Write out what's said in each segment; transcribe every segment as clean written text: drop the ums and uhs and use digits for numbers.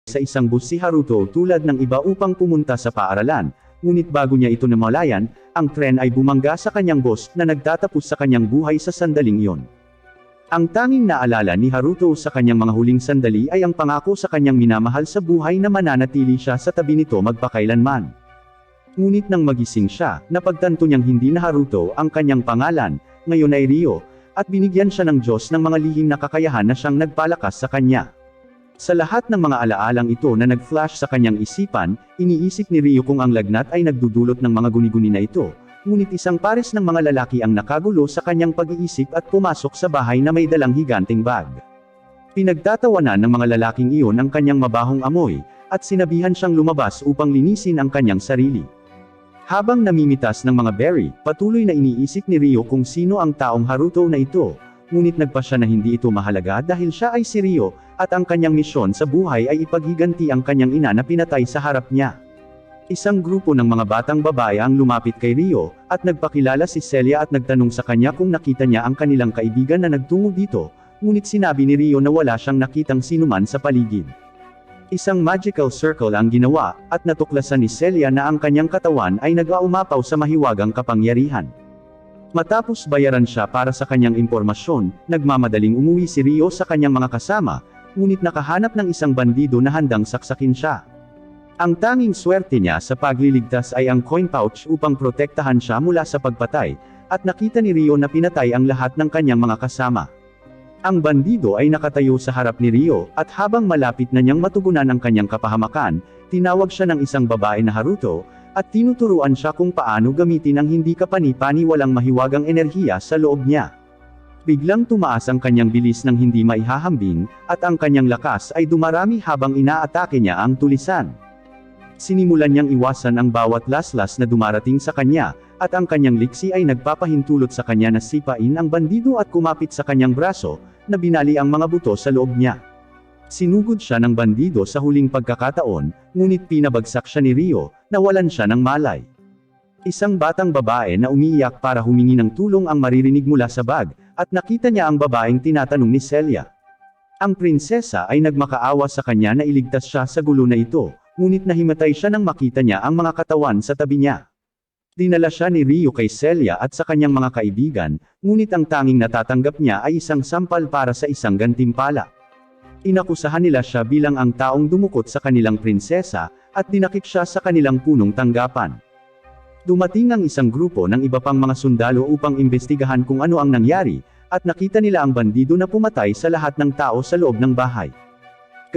sa isang bus si Haruto tulad ng iba upang pumunta sa paaralan, ngunit bago niya ito namalayan, ang tren ay bumangga sa kanyang bus na nagtatapos sa kanyang buhay sa sandaling iyon. Ang tanging naalala ni Haruto sa kanyang mga huling sandali ay ang pangako sa kanyang minamahal sa buhay na mananatili siya sa tabi nito magpakailanman. Ngunit nang magising siya, napagtanto niyang hindi na Haruto ang kanyang pangalan, ngayon ay Ryo, at binigyan siya ng Diyos ng mga lihim na kakayahan na siyang nagpalakas sa kanya. Sa lahat ng mga alaalang ito na nag-flash sa kanyang isipan, iniisip ni Ryo kung ang lagnat ay nagdudulot ng mga guni-guni na ito, ngunit isang pares ng mga lalaki ang nakagulo sa kanyang pag-iisip at pumasok sa bahay na may dalang higanting bag. Pinagtatawanan ng mga lalaking iyon ang kanyang mabahong amoy, at sinabihan siyang lumabas upang linisin ang kanyang sarili. Habang namimitas ng mga berry, patuloy na iniisip ni Ryo kung sino ang taong Haruto na ito, ngunit nagpa siya na hindi ito mahalaga dahil siya ay si Ryo, at ang kanyang misyon sa buhay ay ipaghiganti ang kanyang ina na pinatay sa harap niya. Isang grupo ng mga batang babae ang lumapit kay Ryo, at nagpakilala si Celia at nagtanong sa kanya kung nakita niya ang kanilang kaibigan na nagtungo dito, ngunit sinabi ni Ryo na wala siyang nakitang sinuman sa paligid. Isang magical circle ang ginawa, at natuklasan ni Celia na ang kanyang katawan ay nag-aumapaw sa mahiwagang kapangyarihan. Matapos bayaran siya para sa kanyang impormasyon, nagmamadaling umuwi si Ryo sa kanyang mga kasama, ngunit nakahanap ng isang bandido na handang saksakin siya. Ang tanging swerte niya sa pagliligtas ay ang coin pouch upang protektahan siya mula sa pagpatay, at nakita ni Ryo na pinatay ang lahat ng kanyang mga kasama. Ang bandido ay nakatayo sa harap ni Ryo, at habang malapit na niyang matugunan ang kanyang kapahamakan, tinawag siya ng isang babae na Haruto, at tinuturuan siya kung paano gamitin ang hindi kapani-pani walang mahiwagang enerhiya sa loob niya. Biglang tumaas ang kanyang bilis ng hindi maihahambing, at ang kanyang lakas ay dumarami habang inaatake niya ang tulisan. Sinimulan niyang iwasan ang bawat laslas na dumarating sa kanya, at ang kanyang liksi ay nagpapahintulot sa kanya na sipain ang bandido at kumapit sa kanyang braso, na binali ang mga buto sa loob niya. Sinugod siya ng bandido sa huling pagkakataon, ngunit pinabagsak siya ni Ryo, nawalan siya ng malay. Isang batang babae na umiiyak para humingi ng tulong ang maririnig mula sa bag, at nakita niya ang babaeng tinatanong ni Celia. Ang prinsesa ay nagmakaawa sa kanya na iligtas siya sa gulo na ito, ngunit nahimatay siya nang makita niya ang mga katawan sa tabi niya. Dinala siya ni Ryo kay Celia at sa kanyang mga kaibigan, ngunit ang tanging natatanggap niya ay isang sampal para sa isang gantimpala. Inakusahan nila siya bilang ang taong dumukot sa kanilang prinsesa, at dinakip siya sa kanilang punong tanggapan. Dumating ang isang grupo ng iba pang mga sundalo upang imbestigahan kung ano ang nangyari, at nakita nila ang bandido na pumatay sa lahat ng tao sa loob ng bahay.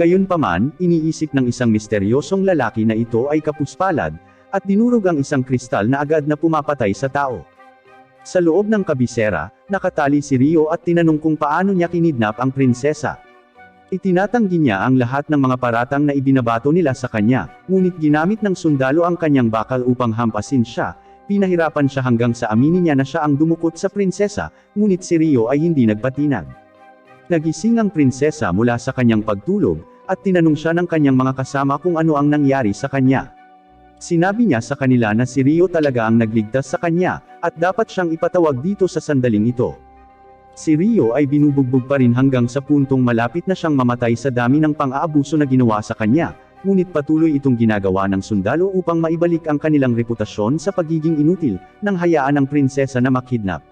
Gayunpaman, iniisip ng isang misteryosong lalaki na ito ay kapuspalad, at dinurog ang isang kristal na agad na pumapatay sa tao. Sa loob ng kabisera, nakatali si Ryo at tinanong kung paano niya kinidnap ang prinsesa. Itinatanggi niya ang lahat ng mga paratang na ibinabato nila sa kanya, ngunit ginamit ng sundalo ang kanyang bakal upang hampasin siya. Pinahirapan siya hanggang sa aminin niya na siya ang dumukot sa prinsesa, ngunit si Ryo ay hindi nagpatinag. Nagising ang prinsesa mula sa kanyang pagtulog, at tinanong siya ng kanyang mga kasama kung ano ang nangyari sa kanya. Sinabi niya sa kanila na si Ryo talaga ang nagligtas sa kanya, at dapat siyang ipatawag dito sa sandaling ito. Si Ryo ay binubugbog pa rin hanggang sa puntong malapit na siyang mamatay sa dami ng pang-aabuso na ginawa sa kanya, ngunit patuloy itong ginagawa ng sundalo upang maibalik ang kanilang reputasyon sa pagiging inutil, nang hayaan ang prinsesa na makidnap.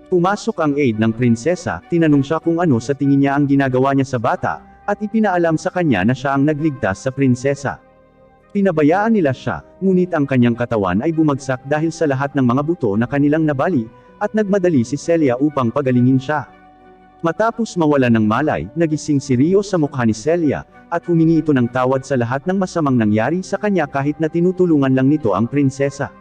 Pumasok ang aide ng prinsesa, tinanong siya kung ano sa tingin niya ang ginagawa niya sa bata, at ipinaalam sa kanya na siya ang nagligtas sa prinsesa. Pinabayaan nila siya, ngunit ang kanyang katawan ay bumagsak dahil sa lahat ng mga buto na kanilang nabali, at nagmadali si Celia upang pagalingin siya. Matapos mawala ng malay, nagising si Ryo sa mukha ni Celia, at humingi ito ng tawad sa lahat ng masamang nangyari sa kanya kahit na tinutulungan lang nito ang prinsesa.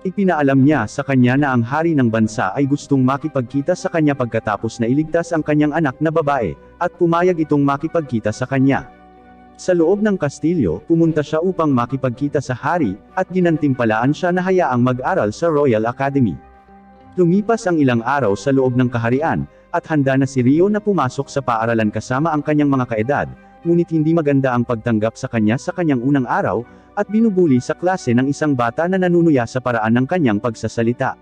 Ipinaalam niya sa kanya na ang hari ng bansa ay gustong makipagkita sa kanya pagkatapos na iligtas ang kanyang anak na babae, at pumayag itong makipagkita sa kanya. Sa loob ng kastilyo, pumunta siya upang makipagkita sa hari, at ginantimpalaan siya na hayaang mag-aral sa Royal Academy. Lumipas ang ilang araw sa loob ng kaharian, at handa na si Ryo na pumasok sa paaralan kasama ang kanyang mga kaedad, ngunit hindi maganda ang pagtanggap sa kanya sa kanyang unang araw, at binubuli sa klase ng isang bata na nanunuya sa paraan ng kanyang pagsasalita.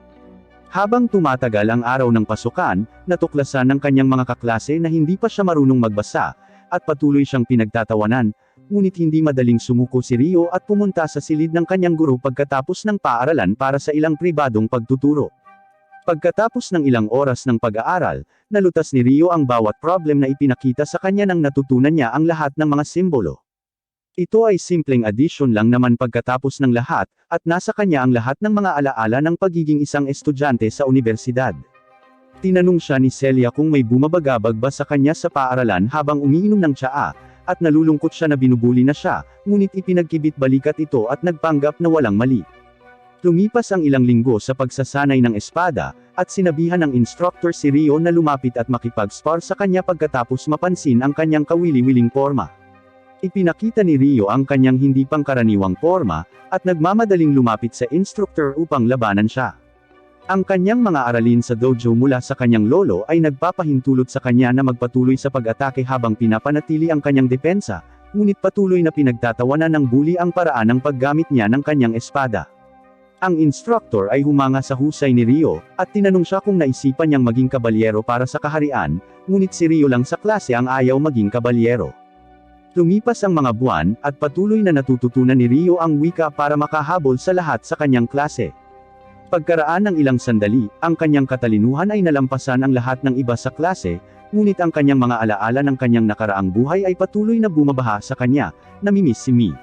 Habang tumatagal ang araw ng pasukan, natuklasan ng kanyang mga kaklase na hindi pa siya marunong magbasa, at patuloy siyang pinagtatawanan, ngunit hindi madaling sumuko si Rio at pumunta sa silid ng kanyang guro pagkatapos ng paaralan para sa ilang pribadong pagtuturo. Pagkatapos ng ilang oras ng pag-aaral, nalutas ni Rio ang bawat problem na ipinakita sa kanya nang natutunan niya ang lahat ng mga simbolo. Ito ay simpleng addition lang naman pagkatapos ng lahat, at nasa kanya ang lahat ng mga alaala ng pagiging isang estudyante sa unibersidad. Tinanong siya ni Celia kung may bumabagabag ba sa kanya sa paaralan habang umiinom ng tsaa, at nalulungkot siya na binubuli na siya, ngunit ipinagkibit-balikat ito at nagpanggap na walang mali. Lumipas ang ilang linggo sa pagsasanay ng espada, at sinabihan ng instructor si Rio na lumapit at makipag-spar sa kanya pagkatapos mapansin ang kanyang kawili-wiling porma. Ipinakita ni Rio ang kanyang hindi pangkaraniwang porma, at nagmamadaling lumapit sa instructor upang labanan siya. Ang kanyang mga aralin sa dojo mula sa kanyang lolo ay nagpapahintulot sa kanya na magpatuloy sa pag-atake habang pinapanatili ang kanyang depensa, ngunit patuloy na pinagtatawanan ng bully ang paraan ng paggamit niya ng kanyang espada. Ang instructor ay humanga sa husay ni Rio, at tinanong siya kung naisipan niyang maging kabalyero para sa kaharian, ngunit si Rio lang sa klase ang ayaw maging kabalyero. Lumipas ang mga buwan, at patuloy na natututunan ni Rio ang wika para makahabol sa lahat sa kanyang klase. Pagkaraan ng ilang sandali, ang kanyang katalinuhan ay nalampasan ang lahat ng iba sa klase, ngunit ang kanyang mga alaala ng kanyang nakaraang buhay ay patuloy na bumabaha sa kanya, namimiss si Mi.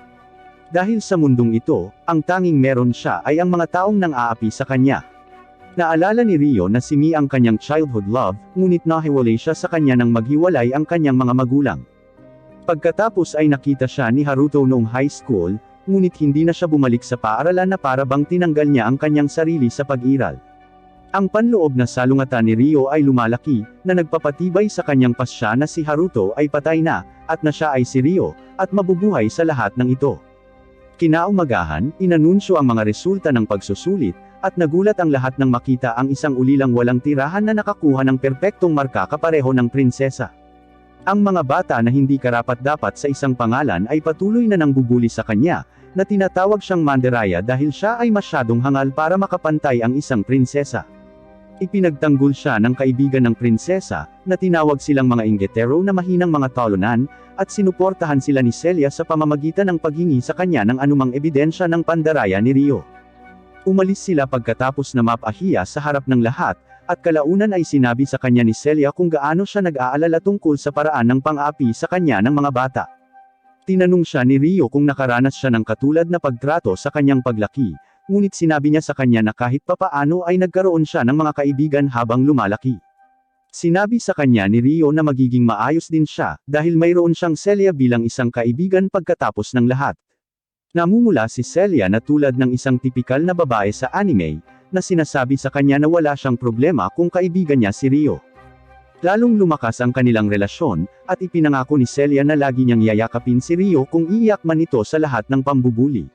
Dahil sa mundong ito, ang tanging meron siya ay ang mga taong nang-aapi sa kanya. Naalala ni Rio na si Mi ang kanyang childhood love, ngunit nahiwalay siya sa kanya nang maghiwalay ang kanyang mga magulang. Pagkatapos ay nakita siya ni Haruto noong high school, ngunit hindi na siya bumalik sa paaralan na para bang tinanggal niya ang kanyang sarili sa pag-iral. Ang panloob na salungatan ni Rio ay lumalaki, na nagpapatibay sa kanyang pasya na si Haruto ay patay na, at na siya ay si Rio, at mabubuhay sa lahat ng ito. Kinaumagahan, inanunsyo ang mga resulta ng pagsusulit, at nagulat ang lahat nang makita ang isang ulilang walang tirahan na nakakuha ng perpektong marka kapareho ng prinsesa. Ang mga bata na hindi karapat-dapat sa isang pangalan ay patuloy na nangbubuli sa kanya, na tinatawag siyang Manderaya dahil siya ay masyadong hangal para makapantay ang isang prinsesa. Ipinagtanggol siya ng kaibigan ng prinsesa, na tinawag silang mga ingetero na mahinang mga talonan, at sinuportahan sila ni Celia sa pamamagitan ng paghingi sa kanya ng anumang ebidensya ng pandaraya ni Rio. Umalis sila pagkatapos na mapahiya sa harap ng lahat, at kalaunan ay sinabi sa kanya ni Celia kung gaano siya nag-aalala tungkol sa paraan ng pang-api sa kanya ng mga bata. Tinanong siya ni Rio kung nakaranas siya ng katulad na pagtrato sa kanyang paglaki, ngunit sinabi niya sa kanya na kahit papaano ay nagkaroon siya ng mga kaibigan habang lumalaki. Sinabi sa kanya ni Rio na magiging maayos din siya, dahil mayroon siyang Celia bilang isang kaibigan pagkatapos ng lahat. Namumula si Celia na tulad ng isang tipikal na babae sa anime, na sinasabi sa kanya na wala siyang problema kung kaibigan niya si Rio. Lalong lumakas ang kanilang relasyon, at ipinangako ni Celia na lagi niyang yayakapin si Rio kung iiyak man ito sa lahat ng pambubuli.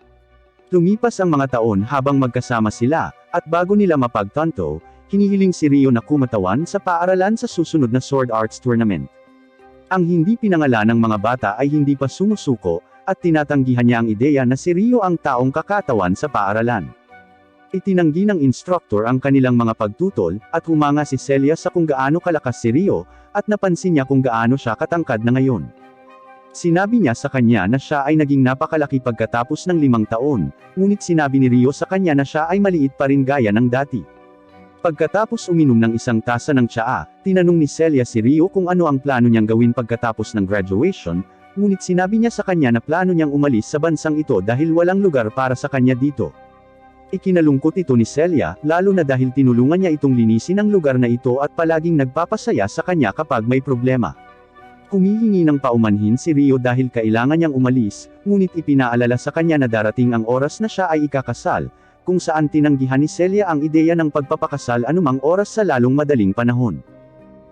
Lumipas ang mga taon habang magkasama sila, at bago nila mapagtanto, hinihiling si Rio na kumatawan sa paaralan sa susunod na Sword Arts Tournament. Ang hindi pinangalan ng mga bata ay hindi pa sumusuko, at tinatanggihan niya ang ideya na si Rio ang taong kakatawan sa paaralan. Itinanggi ng instructor ang kanilang mga pagtutol, at humanga si Celia sa kung gaano kalakas si Rio, at napansin niya kung gaano siya katangkad na ngayon. Sinabi niya sa kanya na siya ay naging napakalaki pagkatapos ng 5 taon, ngunit sinabi ni Rio sa kanya na siya ay maliit pa rin gaya ng dati. Pagkatapos uminom ng isang tasa ng tsaa, tinanong ni Celia si Rio kung ano ang plano niyang gawin pagkatapos ng graduation, ngunit sinabi niya sa kanya na plano niyang umalis sa bansang ito dahil walang lugar para sa kanya dito. Ikinalungkot ito ni Celia, lalo na dahil tinulungan niya itong linisin ang lugar na ito at palaging nagpapasaya sa kanya kapag may problema. Humihingi ng paumanhin si Rio dahil kailangan niyang umalis, ngunit ipinaalala sa kanya na darating ang oras na siya ay ikakasal, kung saan tinanggihan ni Celia ang ideya ng pagpapakasal anumang oras sa lalong madaling panahon.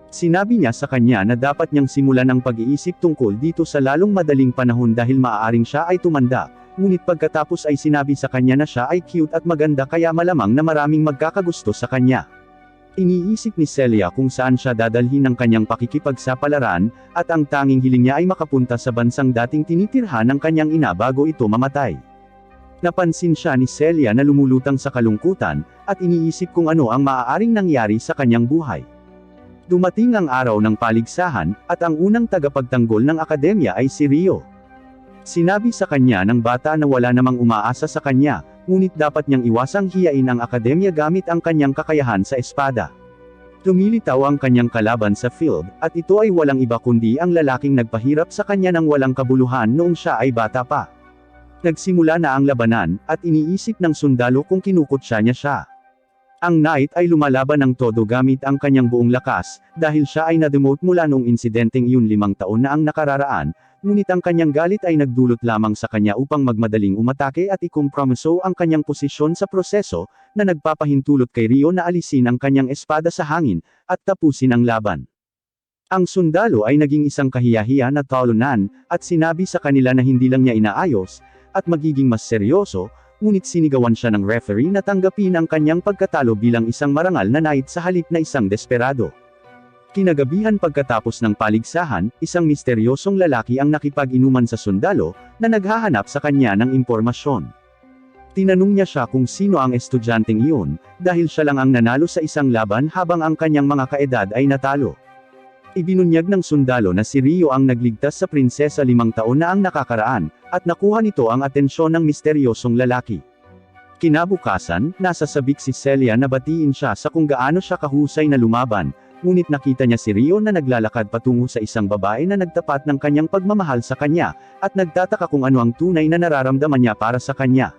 Sinabi niya sa kanya na dapat niyang simulan ang pag-iisip tungkol dito sa lalong madaling panahon dahil maaaring siya ay tumanda. Ngunit pagkatapos ay sinabi sa kanya na siya ay cute at maganda kaya malamang na maraming magkakagusto sa kanya. Iniisip ni Celia kung saan siya dadalhin ng kanyang pakikipagsapalaran, at ang tanging hiling niya ay makapunta sa bansang dating tinitirhan ng kanyang ina bago ito mamatay. Napansin siya ni Celia na lumulutang sa kalungkutan, at iniisip kung ano ang maaaring nangyari sa kanyang buhay. Dumating ang araw ng paligsahan, at ang unang tagapagtanggol ng akademya ay si Rio. Sinabi sa kanya ng bata na wala namang umaasa sa kanya, ngunit dapat niyang iwasang hiyain ang akademya gamit ang kanyang kakayahan sa espada. Lumilitaw ang kanyang kalaban sa field, at ito ay walang iba kundi ang lalaking nagpahirap sa kanya ng walang kabuluhan noong siya ay bata pa. Nagsimula na ang labanan, at iniisip ng sundalo kung kinukutya niya siya. Ang knight ay lumalaban ng todo gamit ang kanyang buong lakas, dahil siya ay na-demote mula noong insidenteng yun 5 taon na ang nakararaan, ngunit ang kanyang galit ay nagdulot lamang sa kanya upang magmadaling umatake at ikompromiso ang kanyang posisyon sa proseso, na nagpapahintulot kay Ryo na alisin ang kanyang espada sa hangin, at tapusin ang laban. Ang sundalo ay naging isang kahiyahiya na talunan, at sinabi sa kanila na hindi lang niya inaayos, at magiging mas seryoso, ngunit sinigawan siya ng referee na tanggapin ang kanyang pagkatalo bilang isang marangal na knight sa halip na isang desperado. Kinagabihan pagkatapos ng paligsahan, isang misteryosong lalaki ang nakipag-inuman sa sundalo, na naghahanap sa kanya ng impormasyon. Tinanong niya siya kung sino ang estudyanteng iyon, dahil siya lang ang nanalo sa isang laban habang ang kanyang mga kaedad ay natalo. Ibinunyag ng sundalo na si Ryo ang nagligtas sa prinsesa 5 taon na ang nakakaraan, at nakuha nito ang atensyon ng misteryosong lalaki. Kinabukasan, nasa sabik si Celia na batiin siya sa kung gaano siya kahusay na lumaban, ngunit nakita niya si Ryo na naglalakad patungo sa isang babae na nagtapat ng kanyang pagmamahal sa kanya, at nagtataka kung ano ang tunay na nararamdaman niya para sa kanya.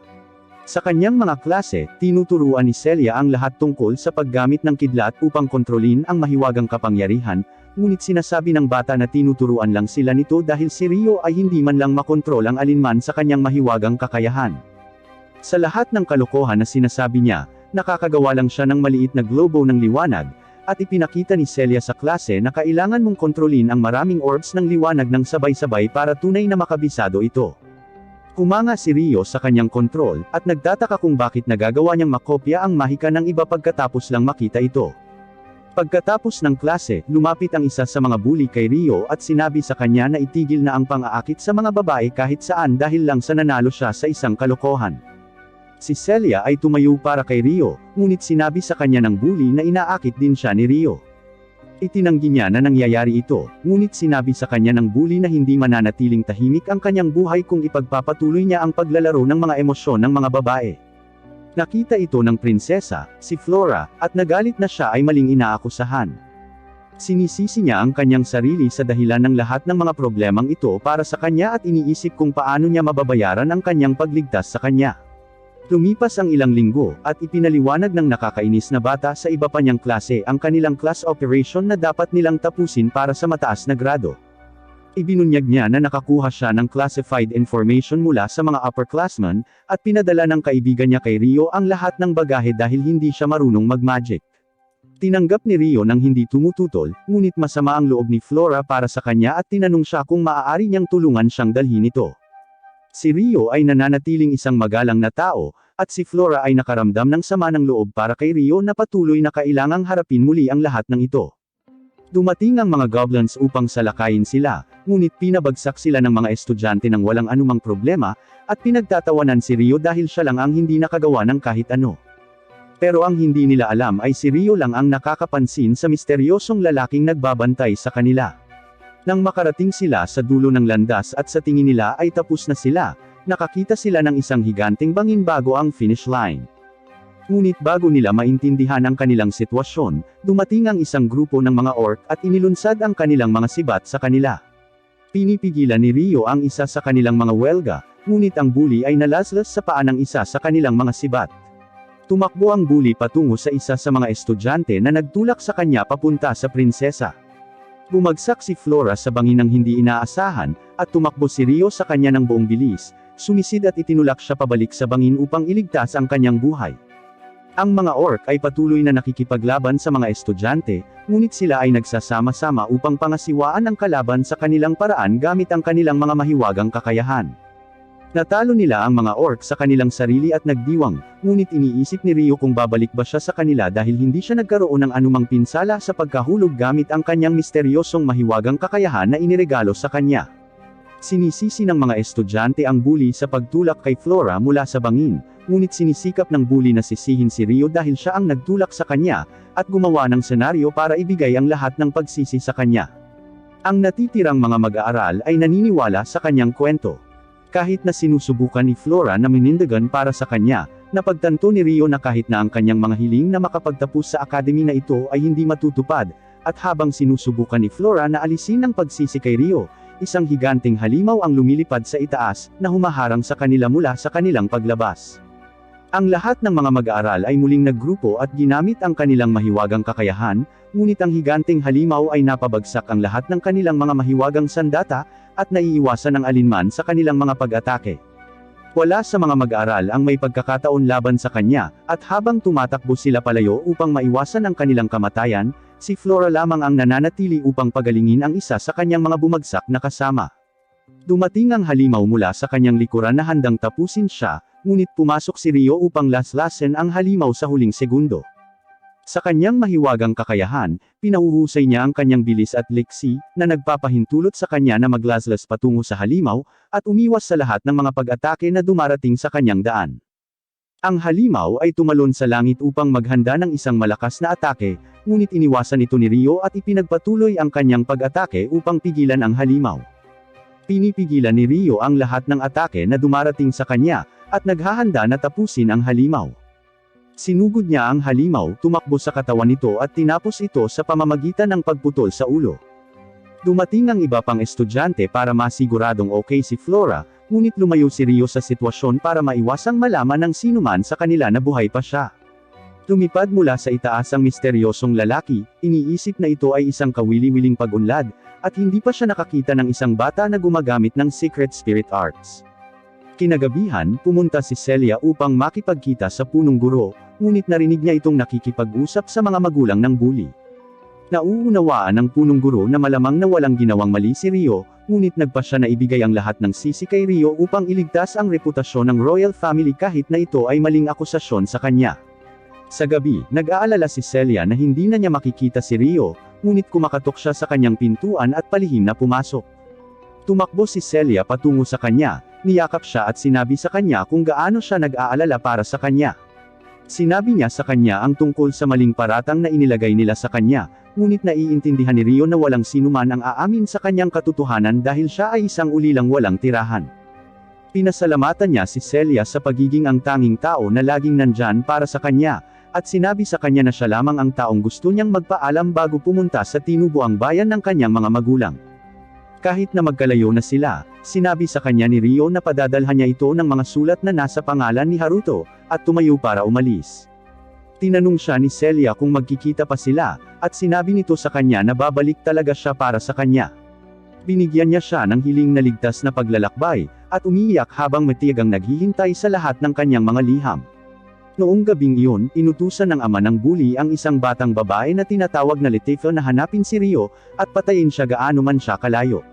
Sa kanyang mga klase, tinuturuan ni Celia ang lahat tungkol sa paggamit ng kidlat upang kontrolin ang mahiwagang kapangyarihan, ngunit sinasabi ng bata na tinuturuan lang sila nito dahil si Ryo ay hindi man lang makontrol ang alinman sa kanyang mahiwagang kakayahan. Sa lahat ng kalokohan na sinasabi niya, nakakagawa lang siya ng maliit na globo ng liwanag, at ipinakita ni Celia sa klase na kailangan mong kontrolin ang maraming orbs ng liwanag ng sabay-sabay para tunay na makabisado ito. Humanga si Ryo sa kanyang kontrol, at nagtataka kung bakit nagagawa niyang makopya ang mahika ng iba pagkatapos lang makita ito. Pagkatapos ng klase, lumapit ang isa sa mga bully kay Ryo at sinabi sa kanya na itigil na ang pang-aakit sa mga babae kahit saan dahil lang sa nanalo siya sa isang kalokohan. Si Celia ay tumayo para kay Ryo, ngunit sinabi sa kanya ng bully na inaakit din siya ni Ryo. Itinanggi niya na nangyayari ito, ngunit sinabi sa kanya ng bully na hindi mananatiling tahimik ang kanyang buhay kung ipagpapatuloy niya ang paglalaro ng mga emosyon ng mga babae. Nakita ito ng prinsesa, si Flora, at nagalit na siya ay maling inaakusahan. Sinisisi niya ang kanyang sarili sa dahilan ng lahat ng mga problemang ito para sa kanya at iniisip kung paano niya mababayaran ang kanyang pagligtas sa kanya. Lumipas ang ilang linggo, at ipinaliwanag ng nakakainis na bata sa iba pa niyang klase ang kanilang class operation na dapat nilang tapusin para sa mataas na grado. Ibinunyag niya na nakakuha siya ng classified information mula sa mga upperclassmen, at pinadala ng kaibigan niya kay Ryo ang lahat ng bagahe dahil hindi siya marunong mag-magic. Tinanggap ni Ryo nang hindi tumututol, ngunit masama ang loob ni Flora para sa kanya at tinanong siya kung maaari niyang tulungan siyang dalhin ito. Si Ryo ay nananatiling isang magalang na tao, at si Flora ay nakaramdam ng sama ng loob para kay Ryo na patuloy na kailangang harapin muli ang lahat ng ito. Dumating ang mga goblins upang salakayin sila, ngunit pinabagsak sila ng mga estudyante ng walang anumang problema, at pinagtatawanan si Ryo dahil siya lang ang hindi nakagawa ng kahit ano. Pero ang hindi nila alam ay si Ryo lang ang nakakapansin sa misteryosong lalaking nagbabantay sa kanila. Nang makarating sila sa dulo ng landas at sa tingin nila ay tapos na sila, nakakita sila ng isang higanteng bangin bago ang finish line. Ngunit bago nila maintindihan ang kanilang sitwasyon, dumating ang isang grupo ng mga orc at inilunsad ang kanilang mga sibat sa kanila. Pinipigilan ni Ryo ang isa sa kanilang mga welga, ngunit ang bully ay nalaslas sa paa ng isa sa kanilang mga sibat. Tumakbo ang bully patungo sa isa sa mga estudyante na nagtulak sa kanya papunta sa prinsesa. Bumagsak si Flora sa bangin ng hindi inaasahan, at tumakbo si Ryo sa kanya ng buong bilis, sumisid at itinulak siya pabalik sa bangin upang iligtas ang kanyang buhay. Ang mga orc ay patuloy na nakikipaglaban sa mga estudyante, ngunit sila ay nagsasama-sama upang pangasiwaan ang kalaban sa kanilang paraan gamit ang kanilang mga mahiwagang kakayahan. Natalo nila ang mga orc sa kanilang sarili at nagdiwang, ngunit iniisip ni Ryo kung babalik ba siya sa kanila dahil hindi siya nagkaroon ng anumang pinsala sa pagkahulog gamit ang kanyang misteryosong mahiwagang kakayahan na iniregalo sa kanya. Sinisisi ng mga estudyante ang bully sa pagtulak kay Flora mula sa bangin, ngunit sinisikap ng bully na sisihin si Ryo dahil siya ang nagtulak sa kanya, at gumawa ng senaryo para ibigay ang lahat ng pagsisi sa kanya. Ang natitirang mga mag-aaral ay naniniwala sa kanyang kwento. Kahit na sinusubukan ni Flora na minindagan para sa kanya, napagtanto ni Rio na kahit na ang kanyang mga hiling na makapagtapos sa academy na ito ay hindi matutupad, at habang sinusubukan ni Flora na alisin ang pagsisi kay Rio, isang higanteng halimaw ang lumilipad sa itaas, na humaharang sa kanila mula sa kanilang paglabas. Ang lahat ng mga mag-aaral ay muling naggrupo at ginamit ang kanilang mahiwagang kakayahan, ngunit ang higanteng halimaw ay napabagsak ang lahat ng kanilang mga mahiwagang sandata, at naiiwasan ang alinman sa kanilang mga pag-atake. Wala sa mga mag-aaral ang may pagkakataon laban sa kanya, at habang tumatakbo sila palayo upang maiwasan ang kanilang kamatayan, si Flora lamang ang nananatili upang pagalingin ang isa sa kanyang mga bumagsak na kasama. Dumating ang halimaw mula sa kanyang likuran na handang tapusin siya, ngunit pumasok si Rio upang laslasin ang halimaw sa huling segundo. Sa kanyang mahiwagang kakayahan, pinahuhusay niya ang kanyang bilis at liksi, na nagpapahintulot sa kanya na maglaslas patungo sa halimaw, at umiwas sa lahat ng mga pag-atake na dumarating sa kanyang daan. Ang halimaw ay tumalon sa langit upang maghanda ng isang malakas na atake, ngunit iniwasan ito ni Rio at ipinagpatuloy ang kanyang pag-atake upang pigilan ang halimaw. Pinipigilan ni Rio ang lahat ng atake na dumarating sa kanya, at naghahanda na tapusin ang halimaw. Sinugod niya ang halimaw, tumakbo sa katawan nito at tinapos ito sa pamamagitan ng pagputol sa ulo. Dumating ang iba pang estudyante para masiguradong okay si Flora, ngunit lumayo si Rio sa sitwasyon para maiwasang malaman ng sinuman sa kanila na buhay pa siya. Lumipad mula sa itaas ang misteryosong lalaki, iniisip na ito ay isang kawili-wiling pag-unlad, at hindi pa siya nakakita ng isang bata na gumagamit ng secret spirit arts. Kinagabihan, pumunta si Celia upang makipagkita sa punong guro, ngunit narinig niya itong nakikipag-usap sa mga magulang ng bully. Nauunawaan ng punong guro na malamang na walang ginawang mali si Rio, ngunit nagpa siya na ibigay ang lahat ng sisi kay Rio upang iligtas ang reputasyon ng royal family kahit na ito ay maling akusasyon sa kanya. Sa gabi, nag-aalala si Celia na hindi na niya makikita si Rio, ngunit kumakatok siya sa kanyang pintuan at palihim na pumasok. Tumakbo si Celia patungo sa kanya, niyakap siya at sinabi sa kanya kung gaano siya nag-aalala para sa kanya. Sinabi niya sa kanya ang tungkol sa maling paratang na inilagay nila sa kanya, ngunit naiintindihan ni Rio na walang sinuman ang aamin sa kanyang katotohanan dahil siya ay isang ulilang walang tirahan. Pinasalamatan niya si Celia sa pagiging ang tanging tao na laging nandyan para sa kanya, at sinabi sa kanya na siya lamang ang taong gusto niyang magpaalam bago pumunta sa tinubuang bayan ng kanyang mga magulang. Kahit na magkalayo na sila, sinabi sa kanya ni Rio na padadalhan niya ito ng mga sulat na nasa pangalan ni Haruto, at tumayo para umalis. Tinanong siya ni Celia kung magkikita pa sila, at sinabi nito sa kanya na babalik talaga siya para sa kanya. Binigyan niya siya ng hiling na ligtas na paglalakbay, at umiiyak habang matiyagang naghihintay sa lahat ng kanyang mga liham. Noong gabing iyon, inutusan ng ama ng bully ang isang batang babae na tinatawag na Leticia na hanapin si Rio, at patayin siya gaano man siya kalayo.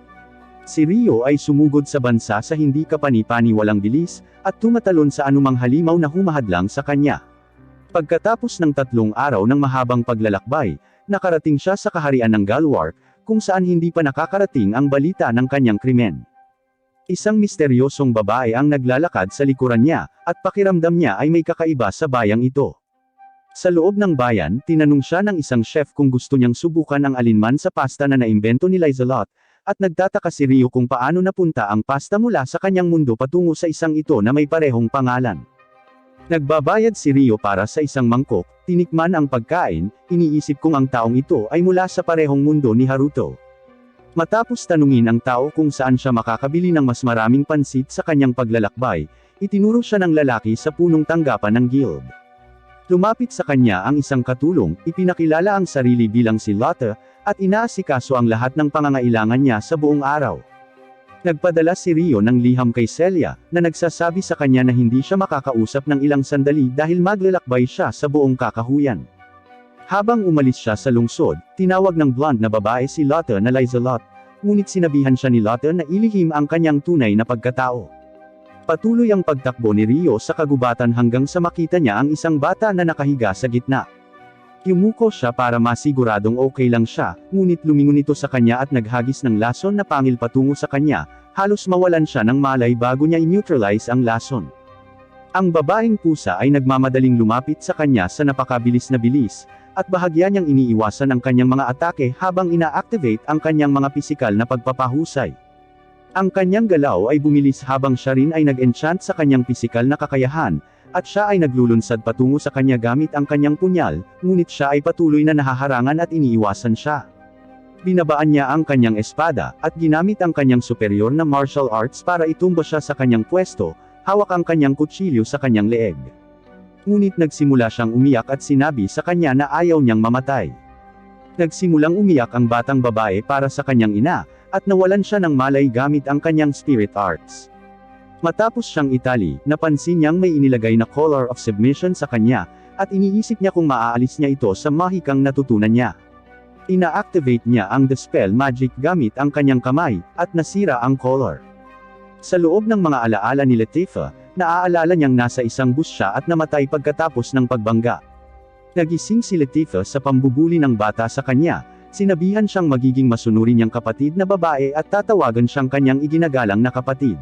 Si Rio ay sumugod sa bansa sa hindi kapani-paniwalang bilis, at tumatalon sa anumang halimaw na humahadlang sa kanya. Pagkatapos ng 3 araw ng mahabang paglalakbay, nakarating siya sa kaharian ng Galwark, kung saan hindi pa nakakarating ang balita ng kanyang krimen. Isang misteryosong babae ang naglalakad sa likuran niya, at pakiramdam niya ay may kakaiba sa bayang ito. Sa loob ng bayan, tinanong siya ng isang chef kung gusto niyang subukan ang alinman sa pasta na naimbento ni Lizelot, at nagtataka si Rio kung paano napunta ang pasta mula sa kanyang mundo patungo sa isang ito na may parehong pangalan. Nagbabayad si Rio para sa isang mangkok, tinikman ang pagkain, iniisip kung ang taong ito ay mula sa parehong mundo ni Haruto. Matapos tanungin ang tao kung saan siya makakabili ng mas maraming pansit sa kanyang paglalakbay, itinuro siya ng lalaki sa punong tanggapan ng guild. Lumapit sa kanya ang isang katulong, ipinakilala ang sarili bilang si Lotte, at inaasikaso ang lahat ng pangangailangan niya sa buong araw. Nagpadala si Rio ng liham kay Celia, na nagsasabi sa kanya na hindi siya makakausap ng ilang sandali dahil maglalakbay siya sa buong kakahuyan. Habang umalis siya sa lungsod, tinawag ng blonde na babae si Lotte na Lizelot, ngunit sinabihan siya ni Lotte na ilihim ang kanyang tunay na pagkatao. Patuloy ang pagtakbo ni Rio sa kagubatan hanggang sa makita niya ang isang bata na nakahiga sa gitna. Yumuko siya para masiguradong okay lang siya, ngunit lumingon ito sa kanya at naghagis ng lason na pangil patungo sa kanya, halos mawalan siya ng malay bago niya i-neutralize ang lason. Ang babaeng pusa ay nagmamadaling lumapit sa kanya sa napakabilis na bilis, at bahagya niyang iniiwasan ang kanyang mga atake habang ina-activate ang kanyang mga pisikal na pagpapahusay. Ang kanyang galaw ay bumilis habang siya rin ay nag-enchant sa kanyang pisikal na kakayahan, at siya ay naglulunsad patungo sa kanya gamit ang kanyang punyal, ngunit siya ay patuloy na nahaharangan at iniiwasan siya. Binabaan niya ang kanyang espada, at ginamit ang kanyang superior na martial arts para itumba siya sa kanyang pwesto, hawak ang kanyang kutsilyo sa kanyang leeg. Ngunit nagsimula siyang umiyak at sinabi sa kanya na ayaw niyang mamatay. Nagsimulang umiyak ang batang babae para sa kanyang ina, at nawalan siya ng malay gamit ang kanyang spirit arts. Matapos siyang itali, napansin niyang may inilagay na collar of submission sa kanya, at iniisip niya kung maaalis niya ito sa mahikang natutunan niya. Ina-activate niya ang dispel magic gamit ang kanyang kamay, at nasira ang collar. Sa loob ng mga alaala ni Latifah, naaalala niyang nasa isang bus siya at namatay pagkatapos ng pagbangga. Nagising si Latifah sa pambubuli ng bata sa kanya, sinabihan siyang magiging masunuri niyang kapatid na babae at tatawagan siyang kanyang iginagalang na kapatid.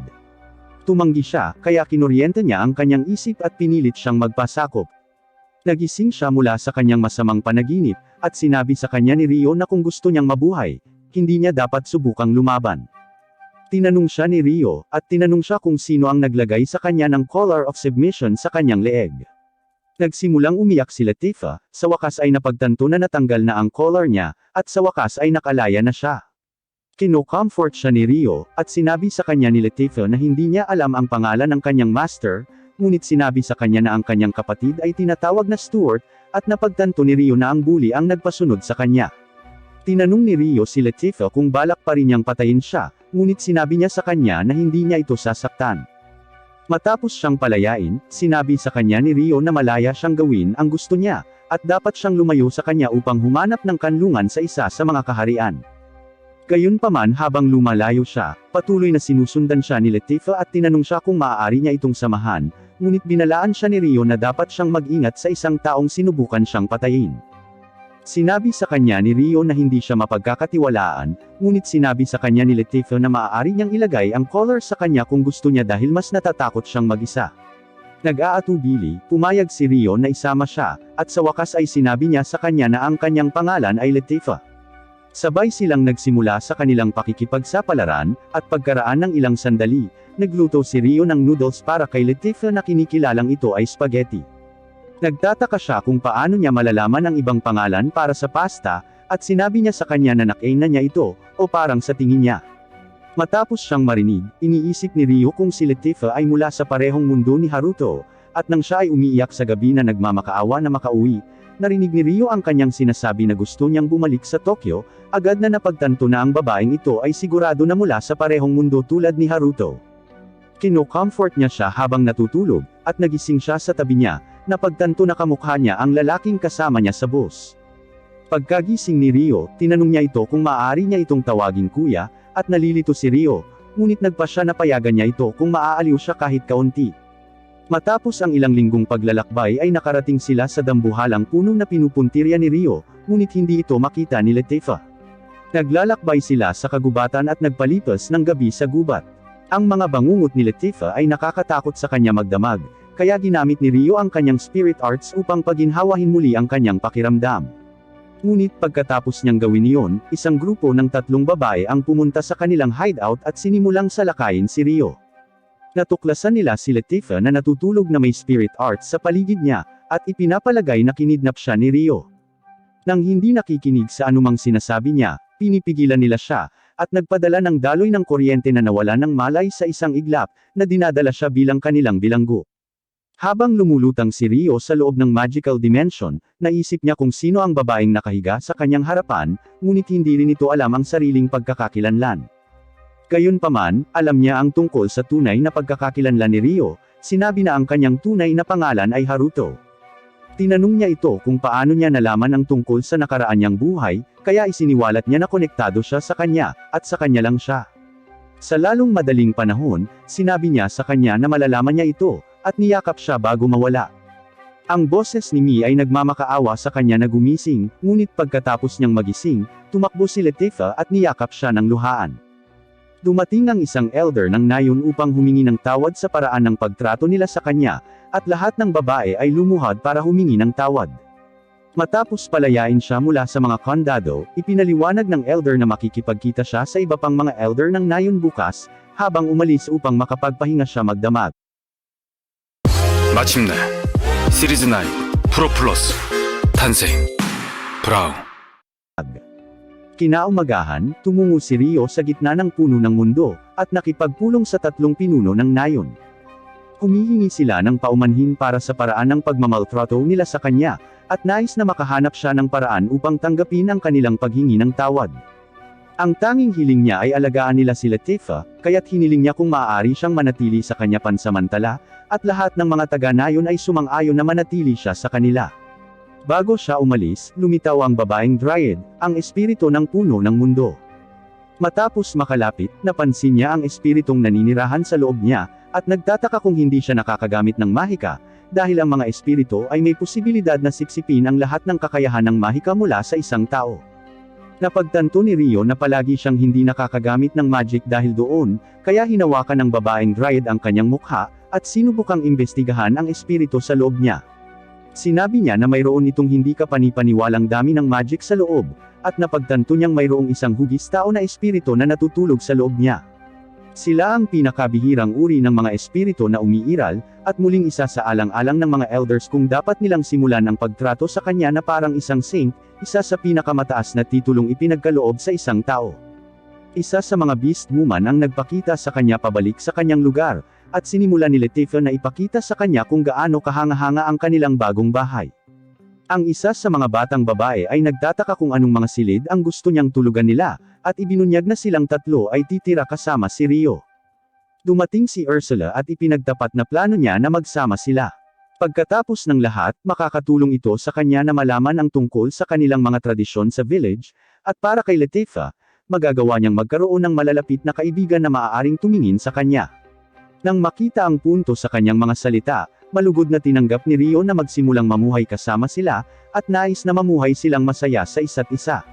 Tumanggi siya, kaya kinuryente niya ang kanyang isip at pinilit siyang magpasakop. Nagising siya mula sa kanyang masamang panaginip, at sinabi sa kanya ni Rio na kung gusto niyang mabuhay, hindi niya dapat subukang lumaban. Tinanong siya ni Rio, at tinanong siya kung sino ang naglagay sa kanya ng collar of submission sa kanyang leeg. Nagsimulang umiyak si Latifah, sa wakas ay napagtanto na natanggal na ang collar niya, at sa wakas ay nakalaya na siya. Kino-comfort siya ni Rio, at sinabi sa kanya ni Latifah na hindi niya alam ang pangalan ng kanyang master, ngunit sinabi sa kanya na ang kanyang kapatid ay tinatawag na Stuart, at napagtanto ni Rio na ang bully ang nagpasunod sa kanya. Tinanong ni Rio si Latifah kung balak pa rin niyang patayin siya, ngunit sinabi niya sa kanya na hindi niya ito sasaktan. Matapos siyang palayain, sinabi sa kanya ni Rio na malaya siyang gawin ang gusto niya, at dapat siyang lumayo sa kanya upang humanap ng kanlungan sa isa sa mga kaharian. Gayunpaman habang lumalayo siya, patuloy na sinusundan siya ni Latifah at tinanong siya kung maaari niya itong samahan, ngunit binalaan siya ni Rio na dapat siyang mag-ingat sa isang taong sinubukan siyang patayin. Sinabi sa kanya ni Rio na hindi siya mapagkakatiwalaan, ngunit sinabi sa kanya ni Latifah na maaari niyang ilagay ang collar sa kanya kung gusto niya dahil mas natatakot siyang mag-isa. Nag-aatubili, pumayag si Rio na isama siya, at sa wakas ay sinabi niya sa kanya na ang kanyang pangalan ay Latifah. Sabay silang nagsimula sa kanilang pakikipagsapalaran, at pagkaraan ng ilang sandali, nagluto si Rio ng noodles para kay Latifah na kinikilalang ito ay spaghetti. Nagtataka siya kung paano niya malalaman ang ibang pangalan para sa pasta, at sinabi niya sa kanya na nakain na niya ito, o parang sa tingin niya. Matapos siyang marinig, iniisip ni Rio kung si Latifah ay mula sa parehong mundo ni Haruto, at nang siya ay umiiyak sa gabi na nagmamakaawa na makauwi, narinig ni Rio ang kanyang sinasabi na gusto niyang bumalik sa Tokyo, agad na napagtanto na ang babaeng ito ay sigurado na mula sa parehong mundo tulad ni Haruto. Kino-comfort niya siya habang natutulog, at nagising siya sa tabi niya, napagtanto na kamukha niya ang lalaking kasama niya sa bus. Pagkagising ni Rio, tinanong niya ito kung maaari niya itong tawaging kuya, at nalilito si Rio, ngunit nagpa siya na payagan niya ito kung maaaliw siya kahit kaunti. Matapos ang ilang linggong paglalakbay ay nakarating sila sa dambuhalang puno na pinupuntirya ni Rio, ngunit hindi ito makita ni Latifah. Naglalakbay sila sa kagubatan at nagpalipas ng gabi sa gubat. Ang mga bangungot ni Latifah ay nakakatakot sa kanya magdamag, kaya ginamit ni Rio ang kanyang spirit arts upang paginhawahin muli ang kanyang pakiramdam. Ngunit pagkatapos niyang gawin iyon, isang grupo ng 3 babae ang pumunta sa kanilang hideout at sinimulang salakayin si Rio. Natuklasan nila si Latifah na natutulog na may spirit arts sa paligid niya, at ipinapalagay na kinidnap siya ni Rio. Nang hindi nakikinig sa anumang sinasabi niya, pinipigilan nila siya, at nagpadala ng daloy ng kuryente na nawala ng malay sa isang iglap, na dinadala siya bilang kanilang bilanggo. Habang lumulutang si Rio sa loob ng magical dimension, naisip niya kung sino ang babaeng nakahiga sa kanyang harapan, ngunit hindi rin ito alam ang sariling pagkakakilanlan. Gayunpaman, alam niya ang tungkol sa tunay na pagkakakilanlan ni Rio, sinabi na ang kanyang tunay na pangalan ay Haruto. Tinanong niya ito kung paano niya nalaman ang tungkol sa nakaraan niyang buhay, kaya isiniwalat niya na konektado siya sa kanya, at sa kanya lang siya. Sa lalong madaling panahon, sinabi niya sa kanya na malalaman niya ito, at niyakap siya bago mawala. Ang boses ni Mi ay nagmamakaawa sa kanya na gumising, ngunit pagkatapos niyang magising, tumakbo si Latifah at niyakap siya ng luhaan. Dumating ang isang elder ng nayon upang humingi ng tawad sa paraan ng pagtrato nila sa kanya, at lahat ng babae ay lumuhad para humingi ng tawad. Matapos palayain siya mula sa mga kondado, ipinaliwanag ng elder na makikipagkita siya sa iba pang mga elder ng nayon bukas, habang umalis upang makapagpahinga siya magdamag. 마침내 시리즈 9 프로 플러스 탄생 브라운. Kinaumagahan, tumungo si Rio sa gitna ng puno ng mundo, at nakipagpulong sa tatlong pinuno ng nayon. Humihingi sila ng paumanhin para sa paraan ng pagmamaltrato nila sa kanya, at nais na makahanap siya ng paraan upang tanggapin ang kanilang paghingi ng tawad. Ang tanging hiling niya ay alagaan nila si Latifah, kaya't hiniling niya kung maaari siyang manatili sa kanya pansamantala, at lahat ng mga taga-nayon ay sumang-ayon na manatili siya sa kanila. Bago siya umalis, lumitaw ang babaeng Dryad, ang espiritu ng puno ng mundo. Matapos makalapit, napansin niya ang espiritong naninirahan sa loob niya, at nagtataka kung hindi siya nakakagamit ng mahika, dahil ang mga espiritu ay may posibilidad na sipsipin ang lahat ng kakayahan ng mahika mula sa isang tao. Napagtanto ni Rio na palagi siyang hindi nakakagamit ng magic dahil doon, kaya hinawakan ng babaeng Dryad ang kanyang mukha, at sinubukang imbestigahan ang espiritu sa loob niya. Sinabi niya na mayroon itong hindi kapanipaniwalang dami ng magic sa loob, at napagtanto niyang mayroong isang hugis tao na espiritu na natutulog sa loob niya. Sila ang pinakabihirang uri ng mga espiritu na umiiral, at muling isa sa alang-alang ng mga elders kung dapat nilang simulan ang pagtrato sa kanya na parang isang saint, isa sa pinakamataas na titulong ipinagkaloob sa isang tao. Isa sa mga beast woman ang nagpakita sa kanya pabalik sa kanyang lugar, at sinimula ni Latifah na ipakita sa kanya kung gaano kahanga-hanga ang kanilang bagong bahay. Ang isa sa mga batang babae ay nagtataka kung anong mga silid ang gusto niyang tulugan nila, at ibinunyag na silang tatlo ay titira kasama si Rio. Dumating si Ursula at ipinagtapat na plano niya na magsama sila. Pagkatapos ng lahat, makakatulong ito sa kanya na malaman ang tungkol sa kanilang mga tradisyon sa village, at para kay Latifah, magagawa niyang magkaroon ng malalapit na kaibigan na maaaring tumingin sa kanya. Nang makita ang punto sa kanyang mga salita, malugod na tinanggap ni Rio na magsimulang mamuhay kasama sila, at nais na mamuhay silang masaya sa isa't isa.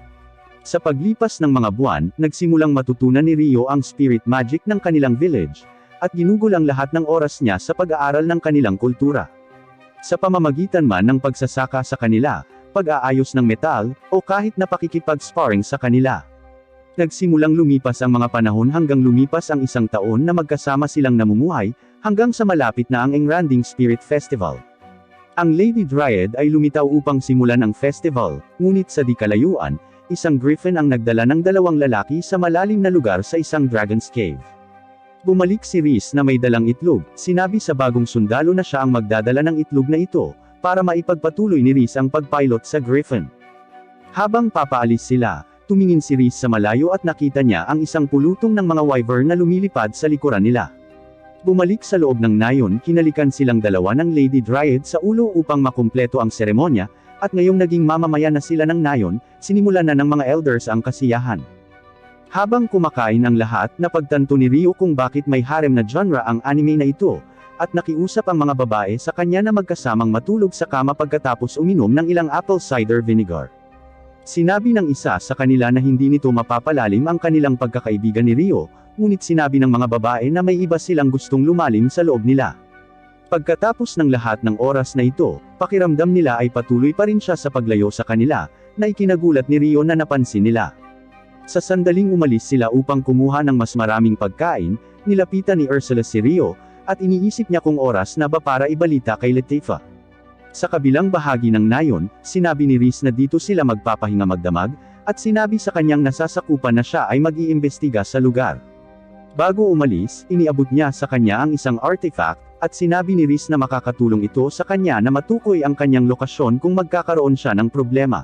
Sa paglipas ng mga buwan, nagsimulang matutunan ni Rio ang spirit magic ng kanilang village, at ginugol ang lahat ng oras niya sa pag-aaral ng kanilang kultura. Sa pamamagitan man ng pagsasaka sa kanila, pag-aayos ng metal, o kahit na pakikipag-sparring sa kanila. Nagsimulang lumipas ang mga panahon hanggang lumipas ang isang taon na magkasama silang namumuhay, hanggang sa malapit na ang Engranding Spirit Festival. Ang Lady Dryad ay lumitaw upang simulan ang festival, ngunit sa di kalayuan, isang griffin ang nagdala ng dalawang lalaki sa malalim na lugar sa isang dragon's cave. Bumalik si Rhys na may dalang itlog, sinabi sa bagong sundalo na siya ang magdadala ng itlog na ito, para maipagpatuloy ni Rhys ang pagpilot sa griffin. Habang papaalis sila, tumingin si Rhys sa malayo at nakita niya ang isang pulutong ng mga wyvern na lumilipad sa likuran nila. Bumalik sa loob ng nayon, kinalikan silang dalawa ng Lady Dryad sa ulo upang makumpleto ang seremonya, at ngayong naging mamamayan na sila ng nayon, sinimulan na ng mga elders ang kasiyahan. Habang kumakain ang lahat, napagtanto ni Rio kung bakit may harem na genre ang anime na ito, at nakiusap ang mga babae sa kanya na magkasamang matulog sa kama pagkatapos uminom ng ilang apple cider vinegar. Sinabi ng isa sa kanila na hindi nito mapapalalim ang kanilang pagkakaibigan ni Rio, ngunit sinabi ng mga babae na may iba silang gustong lumalim sa loob nila. Pagkatapos ng lahat ng oras na ito, pakiramdam nila ay patuloy pa rin siya sa paglayo sa kanila, na ikinagulat ni Rio na napansin nila. Sa sandaling umalis sila upang kumuha ng mas maraming pagkain, nilapitan ni Ursula si Rio, at iniisip niya kung oras na ba para ibalita kay Latifah. Sa kabilang bahagi ng nayon, sinabi ni Rhys na dito sila magpapahinga magdamag, at sinabi sa kanyang nasasakupan na siya ay mag-iimbestiga sa lugar. Bago umalis, iniabot niya sa kanya ang isang artifact, at sinabi ni Rhys na makakatulong ito sa kanya na matukoy ang kanyang lokasyon kung magkakaroon siya ng problema.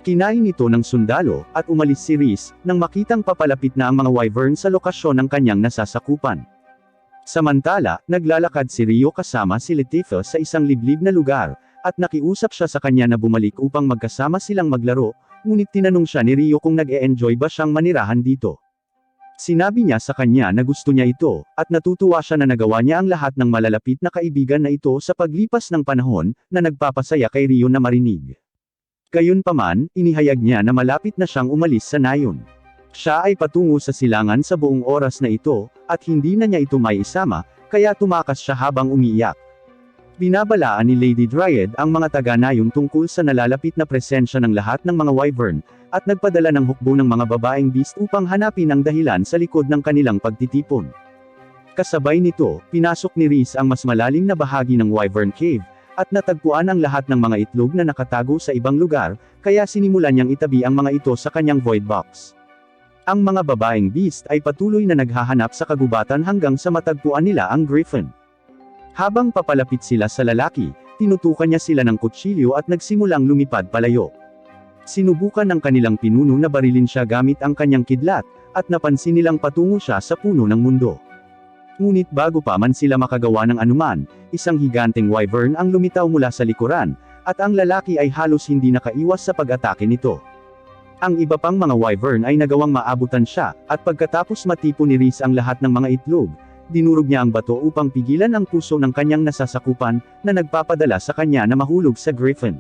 Kinain ito ng sundalo, at umalis si Rhys, nang makitang papalapit na ang mga wyvern sa lokasyon ng kanyang nasasakupan. Samantala, naglalakad si Rio kasama si Latifah sa isang liblib na lugar, at nakiusap siya sa kanya na bumalik upang magkasama silang maglaro, ngunit tinanong siya ni Rio kung nag-e-enjoy ba siyang manirahan dito. Sinabi niya sa kanya na gusto niya ito, at natutuwa siya na nagawa niya ang lahat ng malalapit na kaibigan na ito sa paglipas ng panahon, na nagpapasaya kay Rio na marinig. Gayunpaman, inihayag niya na malapit na siyang umalis sa nayon. Siya ay patungo sa silangan sa buong oras na ito, at hindi na niya ito may isama, kaya tumakas siya habang umiiyak. Binabalaan ni Lady Dryad ang mga taga-nayon tungkol sa nalalapit na presensya ng lahat ng mga wyvern, at nagpadala ng hukbo ng mga babaeng beast upang hanapin ang dahilan sa likod ng kanilang pagtitipon. Kasabay nito, pinasok ni Rhys ang mas malalim na bahagi ng Wyvern Cave, at natagpuan ang lahat ng mga itlog na nakatago sa ibang lugar, kaya sinimulan niyang itabi ang mga ito sa kanyang void box. Ang mga babaeng beast ay patuloy na naghahanap sa kagubatan hanggang sa matagpuan nila ang Griffin. Habang papalapit sila sa lalaki, tinutukan niya sila ng kutsilyo at nagsimulang lumipad palayo. Sinubukan ng kanilang pinuno na barilin siya gamit ang kanyang kidlat, at napansin nilang patungo siya sa puno ng mundo. Ngunit bago pa man sila makagawa ng anuman, isang higanteng wyvern ang lumitaw mula sa likuran, at ang lalaki ay halos hindi nakaiwas sa pag-atake nito. Ang iba pang mga wyvern ay nagawang maabutan siya, at pagkatapos matipo ni Rhys ang lahat ng mga itlog, dinurog niya ang bato upang pigilan ang puso ng kanyang nasasakupan, na nagpapadala sa kanya na mahulog sa Griffin.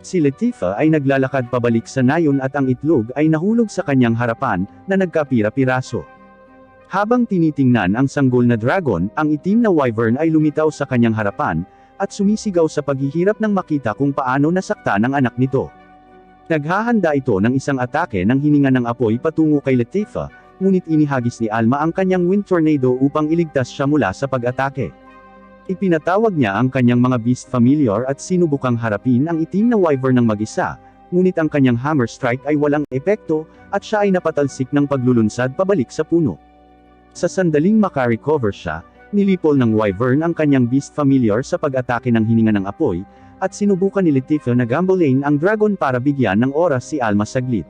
Si Latifah ay naglalakad pabalik sa nayon at ang itlog ay nahulog sa kanyang harapan, na nagkapira-piraso. Habang tinitingnan ang sanggol na dragon, ang itim na wyvern ay lumitaw sa kanyang harapan, at sumisigaw sa paghihirap nang makita kung paano nasaktan ang anak nito. Naghahanda ito ng isang atake nang hininga ng apoy patungo kay Latifah, ngunit inihagis ni Alma ang kanyang wind tornado upang iligtas siya mula sa pag-atake. Ipinatawag niya ang kanyang mga beast familiar at sinubukang harapin ang itim na wyvern ng mag-isa, ngunit ang kanyang hammer strike ay walang epekto, at siya ay napatalsik ng paglulunsad pabalik sa puno. Sa sandaling makarecover siya, nilipol ng wyvern ang kanyang beast familiar sa pag-atake ng hininga ng apoy, at sinubukan ni Latifah na gambolain ang dragon para bigyan ng oras si Alma saglit.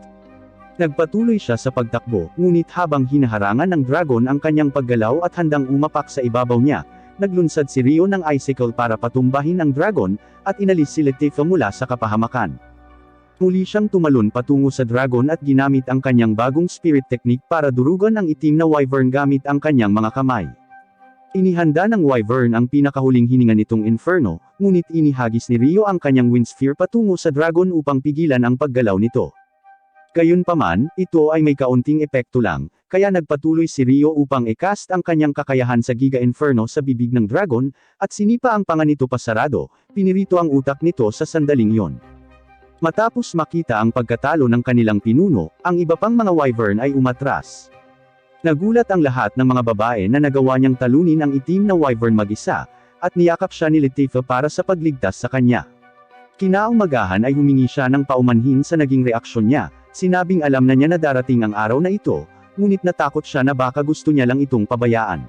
Nagpatuloy siya sa pagtakbo, ngunit habang hinaharangan ng dragon ang kanyang paggalaw at handang umapak sa ibabaw niya, naglunsad si Rio ng icicle para patumbahin ang dragon, at inalis si Latifah mula sa kapahamakan. Muli siyang tumalon patungo sa dragon at ginamit ang kanyang bagong spirit technique para durugan ang itim na wyvern gamit ang kanyang mga kamay. Inihanda ng wyvern ang pinakahuling hininga nitong inferno, ngunit inihagis ni Rio ang kanyang wind sphere patungo sa dragon upang pigilan ang paggalaw nito. Gayunpaman, ito ay may kaunting epekto lang, kaya nagpatuloy si Rio upang i-cast ang kanyang kakayahan sa Giga Inferno sa bibig ng dragon, at sinipa ang panga nito pasarado, pinirito ang utak nito sa sandaling yon. Matapos makita ang pagkatalo ng kanilang pinuno, ang iba pang mga wyvern ay umatras. Nagulat ang lahat ng mga babae na nagawa niyang talunin ang itim na wyvern mag-isa, at niyakap siya ni Latifah para sa pagligtas sa kanya. Kinaumagahan ay humingi siya ng paumanhin sa naging reaksyon niya. Sinabing alam na niya na darating ang araw na ito, ngunit natakot siya na baka gusto niya lang itong pabayaan.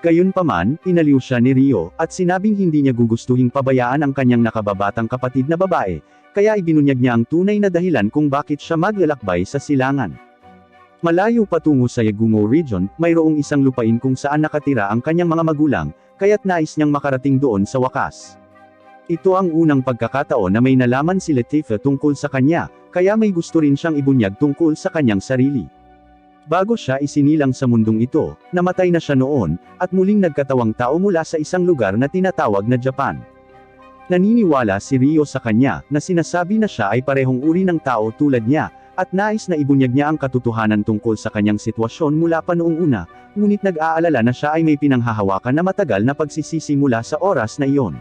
Gayunpaman, inaliw siya ni Rio, at sinabing hindi niya gugustuhing pabayaan ang kanyang nakababatang kapatid na babae, kaya ibinunyag niya ang tunay na dahilan kung bakit siya maglalakbay sa silangan. Malayo patungo sa Yagumo region, mayroong isang lupain kung saan nakatira ang kanyang mga magulang, kaya't nais niyang makarating doon sa wakas. Ito ang unang pagkakataon na may nalaman si Latifah tungkol sa kanya, kaya may gusto rin siyang ibunyag tungkol sa kanyang sarili. Bago siya isinilang sa mundong ito, namatay na siya noon, at muling nagkatawang tao mula sa isang lugar na tinatawag na Japan. Naniniwala si Rio sa kanya, na sinasabi na siya ay parehong uri ng tao tulad niya, at nais na ibunyag niya ang katotohanan tungkol sa kanyang sitwasyon mula pa noong una, ngunit nag-aalala na siya ay may pinanghahawakan na matagal na pagsisisi mula sa oras na iyon.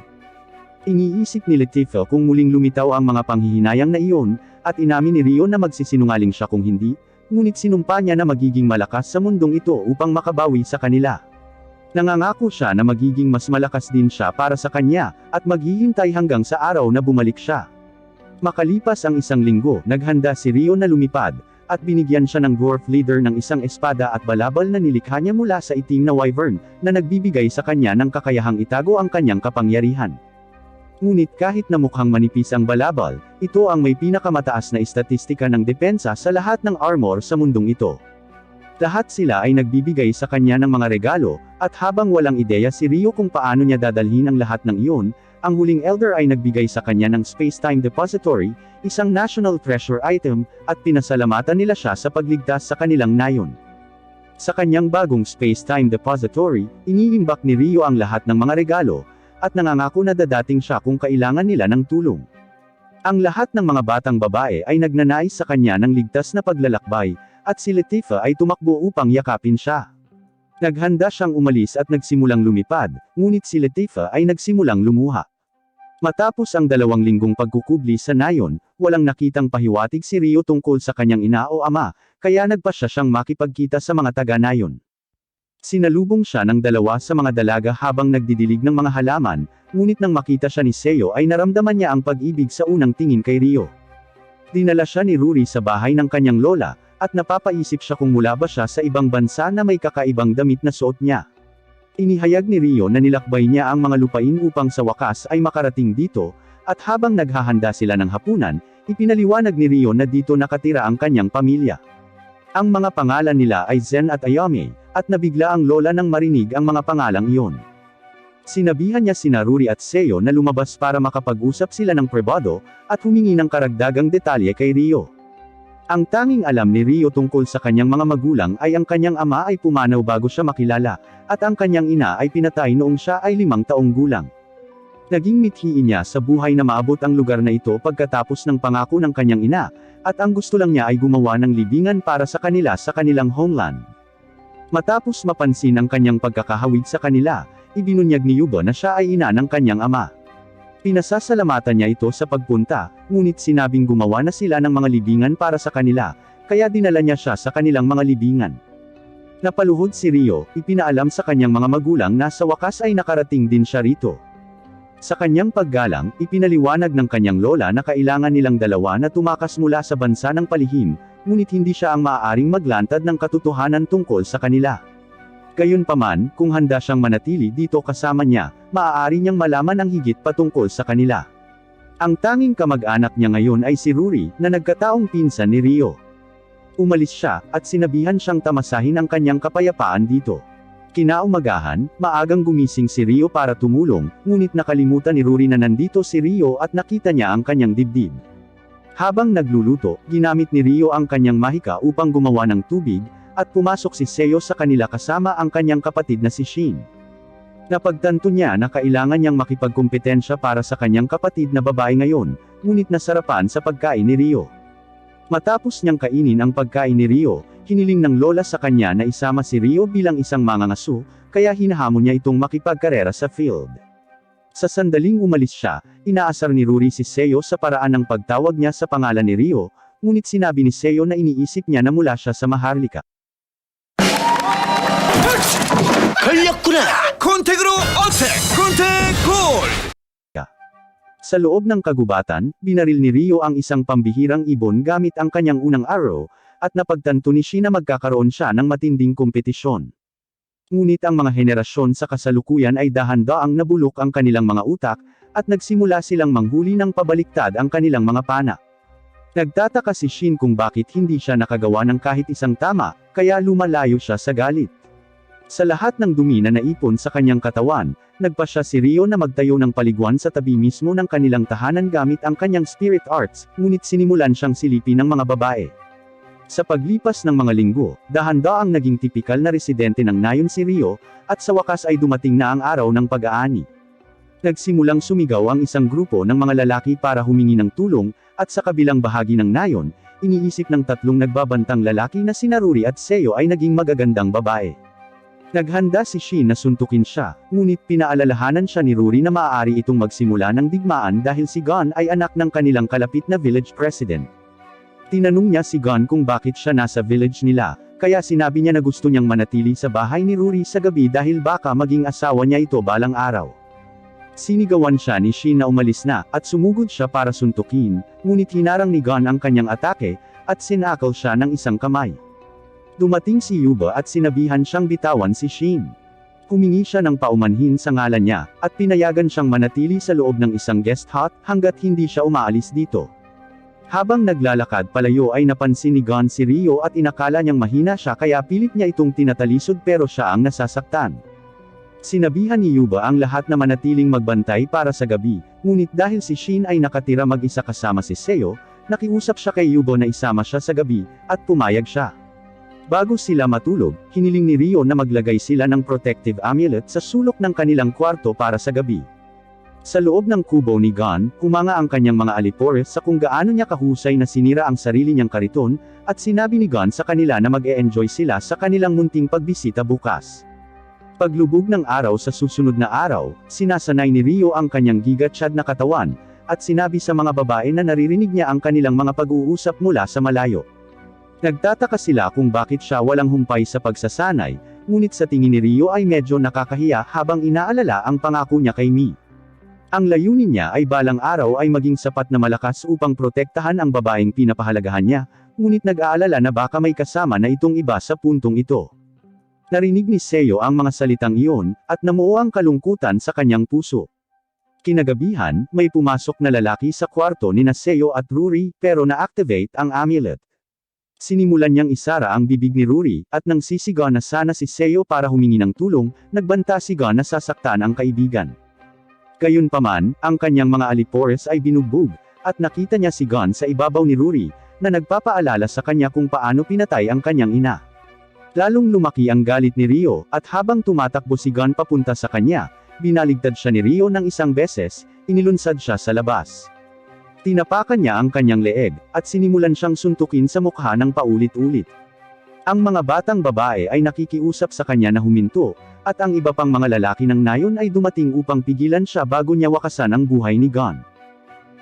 Iniisip ni Latifah kung muling lumitaw ang mga panghihinayang na iyon, at inamin ni Rio na magsisinungaling siya kung hindi, ngunit sinumpa niya na magiging malakas sa mundong ito upang makabawi sa kanila. Nangangako siya na magiging mas malakas din siya para sa kanya, at maghihintay hanggang sa araw na bumalik siya. Makalipas ang isang linggo, naghanda si Rio na lumipad, at binigyan siya ng dwarf leader ng isang espada at balabal na nilikha niya mula sa itim na wyvern, na nagbibigay sa kanya ng kakayahang itago ang kanyang kapangyarihan. Ngunit kahit na mukhang manipis ang balabal, ito ang may pinakamataas na estatistika ng depensa sa lahat ng armor sa mundong ito. Lahat sila ay nagbibigay sa kanya ng mga regalo, at habang walang ideya si Rio kung paano niya dadalhin ang lahat ng iyon, ang huling elder ay nagbigay sa kanya ng Space-Time Depository, isang national treasure item, at pinasalamatan nila siya sa pagligtas sa kanilang nayon. Sa kanyang bagong Space-Time Depository, iniimbak ni Rio ang lahat ng mga regalo, at nangangako na dadating siya kung kailangan nila ng tulong. Ang lahat ng mga batang babae ay nagnanais sa kanya ng ligtas na paglalakbay, at si Latifah ay tumakbo upang yakapin siya. Naghanda siyang umalis at nagsimulang lumipad, ngunit si Latifah ay nagsimulang lumuha. Matapos ang 2 linggong pagkukubli sa nayon, walang nakitang pahiwatig si Rio tungkol sa kanyang ina o ama, kaya nagpasya siyang makipagkita sa mga taga-nayon. Sinalubong siya ng 2 sa mga dalaga habang nagdidilig ng mga halaman, ngunit nang makita siya ni Seo ay naramdaman niya ang pag-ibig sa unang tingin kay Rio. Dinala siya ni Rory sa bahay ng kanyang lola, at napapaisip siya kung mula ba siya sa ibang bansa na may kakaibang damit na suot niya. Inihayag ni Rio na nilakbay niya ang mga lupain upang sa wakas ay makarating dito, at habang naghahanda sila ng hapunan, ipinaliwanag ni Rio na dito nakatira ang kanyang pamilya. Ang mga pangalan nila ay Zen at Ayame, at nabigla ang lola nang marinig ang mga pangalang iyon. Sinabihan niya sina Rory at Seo na lumabas para makapag-usap sila ng pribado, at humingi ng karagdagang detalye kay Rio. Ang tanging alam ni Rio tungkol sa kanyang mga magulang ay ang kanyang ama ay pumanaw bago siya makilala, at ang kanyang ina ay pinatay noong siya ay 5 taong gulang. Naging mithiin niya sa buhay na maabot ang lugar na ito pagkatapos ng pangako ng kanyang ina, at ang gusto lang niya ay gumawa ng libingan para sa kanila sa kanilang homeland. Matapos mapansin ang kanyang pagkakahawig sa kanila, ibinunyag ni Yuba na siya ay ina ng kanyang ama. Pinasasalamatan niya ito sa pagpunta, ngunit sinabing gumawa na sila ng mga libingan para sa kanila, kaya dinala niya siya sa kanilang mga libingan. Napaluhod si Rio, ipinaalam sa kanyang mga magulang na sa wakas ay nakarating din siya rito. Sa kanyang paggalang, ipinaliwanag ng kanyang lola na kailangan nilang 2 na tumakas mula sa bansa ng palihim, ngunit hindi siya ang maaaring maglantad ng katotohanan tungkol sa kanila. Gayunpaman, kung handa siyang manatili dito kasama niya, maaari niyang malaman ang higit patungkol sa kanila. Ang tanging kamag-anak niya ngayon ay si Rory, na nagkataong pinsan ni Rio. Umalis siya, at sinabihan siyang tamasahin ang kanyang kapayapaan dito. Kinaumagahan, maagang gumising si Rio para tumulong, ngunit nakalimutan ni Rory na nandito si Rio at nakita niya ang kanyang dibdib. Habang nagluluto, ginamit ni Rio ang kanyang mahika upang gumawa ng tubig, at pumasok si Seo sa kanila kasama ang kanyang kapatid na si Shin. Napagtanto niya na kailangan niyang makipagkumpetensya para sa kanyang kapatid na babae ngayon, ngunit nasarapan sa pagkain ni Rio. Matapos niyang kainin ang pagkain ni Rio, hiniling ng lola sa kanya na isama si Rio bilang isang mangangaso, kaya hinahamon niya itong makipagkarera sa field. Sa sandaling umalis siya, inaasar ni Rory si Seo sa paraan ng pagtawag niya sa pangalan ni Rio, ngunit sinabi ni Seo na iniisip niya na mula siya sa Maharlika. 걸렸구나. 콘택으로 어택. 콘택 골. Sa loob ng kagubatan, binaril ni Rio ang isang pambihirang ibon gamit ang kanyang unang arrow, at napagtanto ni Shin na magkakaroon siya ng matinding kompetisyon. Ngunit ang mga henerasyon sa kasalukuyan ay dahan-daang nabulok ang kanilang mga utak, at nagsimula silang manghuli ng pabaliktad ang kanilang mga pana. Nagtataka si Shin kung bakit hindi siya nakagawa ng kahit isang tama, kaya lumalayo siya sa galit. Sa lahat ng dumi na naipon sa kanyang katawan, nagpasya si Rio na magtayo ng paliguan sa tabi mismo ng kanilang tahanan gamit ang kanyang spirit arts, ngunit sinimulan siyang silipin ng mga babae. Sa paglipas ng mga linggo, dahan-daang naging tipikal na residente ng nayon si Rio, at sa wakas ay dumating na ang araw ng pag-aani. Nagsimulang sumigaw ang isang grupo ng mga lalaki para humingi ng tulong, at sa kabilang bahagi ng nayon, iniisip ng 3 nagbabantang lalaki na sina Rory at Seo ay naging magagandang babae. Naghanda si Shin na suntukin siya, ngunit pinaalalahanan siya ni Rory na maaari itong magsimula ng digmaan dahil si Gon ay anak ng kanilang kalapit na village president. Tinanong niya si Gon kung bakit siya nasa village nila, kaya sinabi niya na gusto niyang manatili sa bahay ni Rory sa gabi dahil baka maging asawa niya ito balang araw. Sinigawan siya ni Shin na umalis na, at sumugod siya para suntukin, ngunit hinarang ni Gon ang kanyang atake, at sinakal siya ng isang kamay. Dumating si Yuba at sinabihan siyang bitawan si Shin. Humingi siya ng paumanhin sa ngalan niya, at pinayagan siyang manatili sa loob ng isang guest hut, hanggat hindi siya umaalis dito. Habang naglalakad palayo ay napansin ni Gon si Rio at inakala niyang mahina siya kaya pilit niya itong tinatalisod pero siya ang nasasaktan. Sinabihan ni Yuba ang lahat na manatiling magbantay para sa gabi, ngunit dahil si Shin ay nakatira mag-isa kasama si Seo, nakiusap siya kay Yuba na isama siya sa gabi, at pumayag siya. Bago sila matulog, hiniling ni Rio na maglagay sila ng protective amulet sa sulok ng kanilang kwarto para sa gabi. Sa loob ng kubo ni Gon, humanga ang kanyang mga alipores sa kung gaano niya kahusay na sinira ang sarili niyang kariton, at sinabi ni Gon sa kanila na mag-e-enjoy sila sa kanilang munting pagbisita bukas. Paglubog ng araw sa susunod na araw, sinasanay ni Rio ang kanyang giga-chad na katawan, at sinabi sa mga babae na naririnig niya ang kanilang mga pag-uusap mula sa malayo. Nagtataka sila kung bakit siya walang humpay sa pagsasanay, ngunit sa tingin ni Rio ay medyo nakakahiya habang inaalala ang pangako niya kay Mi. Ang layunin niya ay balang araw ay maging sapat na malakas upang protektahan ang babaeng pinapahalagahan niya, ngunit nag-aalala na baka may kasama na itong iba sa puntong ito. Narinig ni Seo ang mga salitang iyon, at namuo ang kalungkutan sa kanyang puso. Kinagabihan, may pumasok na lalaki sa kwarto ni Seo at Ruri, pero na-activate ang amulet. Sinimulan niyang isara ang bibig ni Ruri, at nang sisigaw na sana si Seo para humingi ng tulong, nagbanta si Gon na sasaktan ang kaibigan. Gayunpaman, ang kanyang mga alipores ay binugbog, at nakita niya si Gon sa ibabaw ni Ruri, na nagpapaalala sa kanya kung paano pinatay ang kanyang ina. Lalong lumaki ang galit ni Rio, at habang tumatakbo si Gon papunta sa kanya, binaligtad siya ni Rio ng isang beses, inilunsad siya sa labas. Tinapakan niya ang kanyang leeg, at sinimulan siyang suntukin sa mukha ng paulit-ulit. Ang mga batang babae ay nakikiusap sa kanya na huminto, at ang iba pang mga lalaki ng nayon ay dumating upang pigilan siya bago niya wakasan ang buhay ni Gon.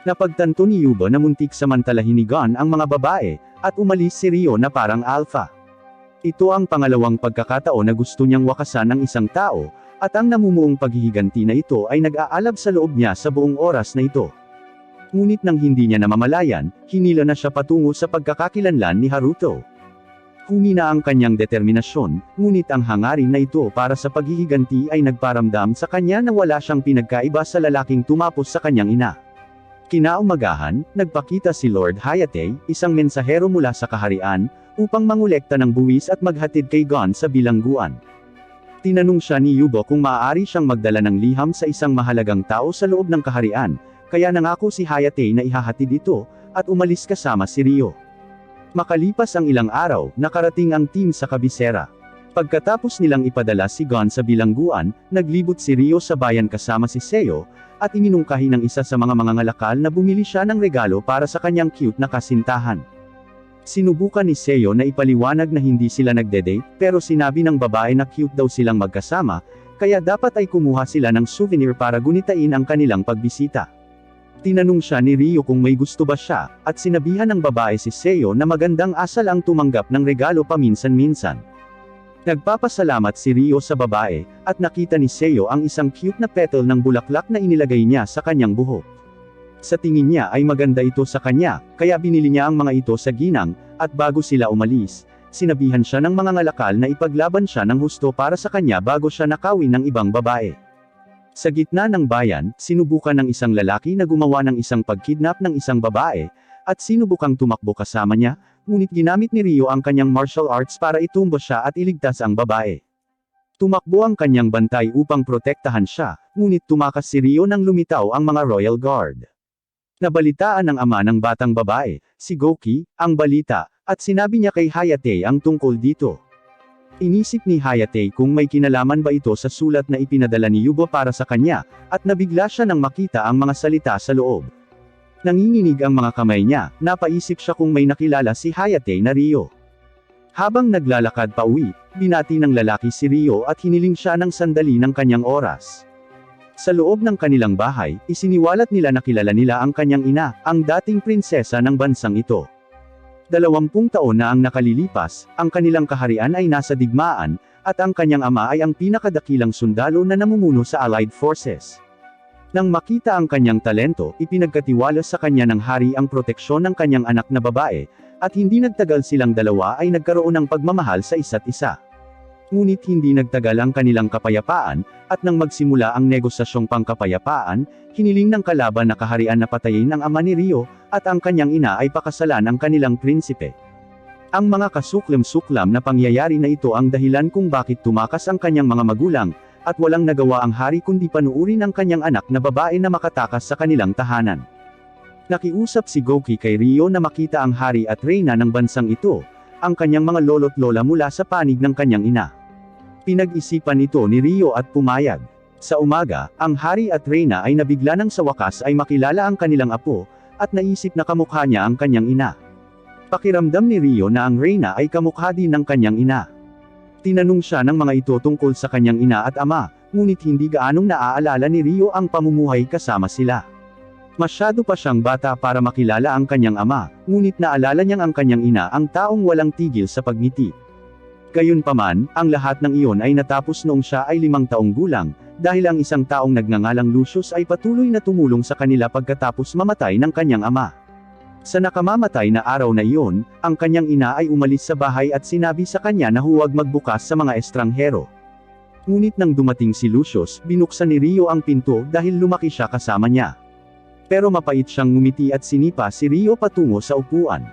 Napagtanto ni Yuba na muntik samantalahin ni Gon ang mga babae, at umalis si Rio na parang alpha. Ito ang pangalawang pagkakataon na gusto niyang wakasan ang isang tao, at ang namumuong paghihiganti na ito ay nag-aalab sa loob niya sa buong oras na ito. Ngunit nang hindi niya namamalayan, hinila na siya patungo sa pagkakakilanlan ni Haruto. Humina ang kanyang determinasyon, ngunit ang hangarin na ito para sa paghihiganti ay nagparamdam sa kanya na wala siyang pinagkaiba sa lalaking tumapos sa kanyang ina. Kinaumagahan, nagpakita si Lord Hayate, isang mensahero mula sa kaharian, upang mangolekta ng buwis at maghatid kay Gon sa bilangguan. Tinanong siya ni Yuba kung maaari siyang magdala ng liham sa isang mahalagang tao sa loob ng kaharian, kaya nangako si Hayate na ihahatid ito, at umalis kasama si Rio. Makalipas ang ilang araw, nakarating ang team sa kabisera. Pagkatapos nilang ipadala si Gon sa bilangguan, naglibot si Rio sa bayan kasama si Seo, at iminungkahi ng isa sa mga mangangalakal na bumili siya ng regalo para sa kanyang cute na kasintahan. Sinubukan ni Seo na ipaliwanag na hindi sila nagde-date, pero sinabi ng babae na cute daw silang magkasama, kaya dapat ay kumuha sila ng souvenir para gunitain ang kanilang pagbisita. Tinanong siya ni Rio kung may gusto ba siya, at sinabihan ng babae si Seo na magandang asal ang tumanggap ng regalo paminsan-minsan. Nagpapasalamat si Rio sa babae, at nakita ni Seo ang isang cute na petal ng bulaklak na inilagay niya sa kanyang buhok. Sa tingin niya ay maganda ito sa kanya, kaya binili niya ang mga ito sa ginang, at bago sila umalis, sinabihan siya ng mga ngalakal na ipaglaban siya ng husto para sa kanya bago siya nakawin ng ibang babae. Sa gitna ng bayan, sinubukan ng isang lalaki na gumawa ng isang pagkidnap ng isang babae, at sinubukang tumakbo kasama niya, ngunit ginamit ni Rio ang kanyang martial arts para itumba siya at iligtas ang babae. Tumakbo ang kanyang bantay upang protektahan siya, ngunit tumakas si Rio nang lumitaw ang mga Royal Guard. Nabalitaan ng ama ng batang babae, si Goki, ang balita, at sinabi niya kay Hayate ang tungkol dito. Inisip ni Hayate kung may kinalaman ba ito sa sulat na ipinadala ni Yuba para sa kanya, at nabigla siya nang makita ang mga salita sa loob. Nanginginig ang mga kamay niya, napaisip siya kung may nakilala si Hayate na Rio. Habang naglalakad pa uwi, binati ng lalaki si Rio at hiniling siya ng sandali ng kanyang oras. Sa loob ng kanilang bahay, isiniwalat nila na kilala nila ang kanyang ina, ang dating prinsesa ng bansang ito. 20 taon na ang nakalilipas, ang kanilang kaharian ay nasa digmaan, at ang kanyang ama ay ang pinakadakilang sundalo na namumuno sa Allied Forces. Nang makita ang kanyang talento, ipinagkatiwala sa kanya ng hari ang proteksyon ng kanyang anak na babae, at hindi nagtagal silang dalawa ay nagkaroon ng pagmamahal sa isa't isa. Ngunit hindi nagtagal ang kanilang kapayapaan, at nang magsimula ang negosasyong pangkapayapaan, hiniling ng kalaban na kaharian na patayin ang ama ni Rio, at ang kanyang ina ay pakasalan ang kanilang prinsipe. Ang mga kasuklam-suklam na pangyayari na ito ang dahilan kung bakit tumakas ang kanyang mga magulang, at walang nagawa ang hari kundi panuurin ang kanyang anak na babae na makatakas sa kanilang tahanan. Nakiusap si Goki kay Rio na makita ang hari at reyna ng bansang ito, ang kanyang mga lolo't lola mula sa panig ng kanyang ina. Pinag-isipan ito ni Rio at pumayag. Sa umaga, ang hari at reyna ay nabigla nang sa wakas ay makilala ang kanilang apo, at naisip na kamukha niya ang kanyang ina. Pakiramdam ni Rio na ang reyna ay kamukha din ng kanyang ina. Tinanong siya ng mga ito tungkol sa kanyang ina at ama, ngunit hindi gaanong naaalala ni Rio ang pamumuhay kasama sila. Masyado pa siyang bata para makilala ang kanyang ama, ngunit naalala niyang ang kanyang ina ang taong walang tigil sa pagngiti. Gayunpaman, ang lahat ng iyon ay natapos noong siya ay 5 taong gulang, dahil ang isang taong nagngangalang Lucius ay patuloy na tumulong sa kanila pagkatapos mamatay ng kanyang ama. Sa nakamamatay na araw na iyon, ang kanyang ina ay umalis sa bahay at sinabi sa kanya na huwag magbukas sa mga estranghero. Ngunit nang dumating si Lucius, binuksan ni Rio ang pinto dahil lumaki siya kasama niya. Pero mapait siyang ngumiti at sinipa si Rio patungo sa upuan.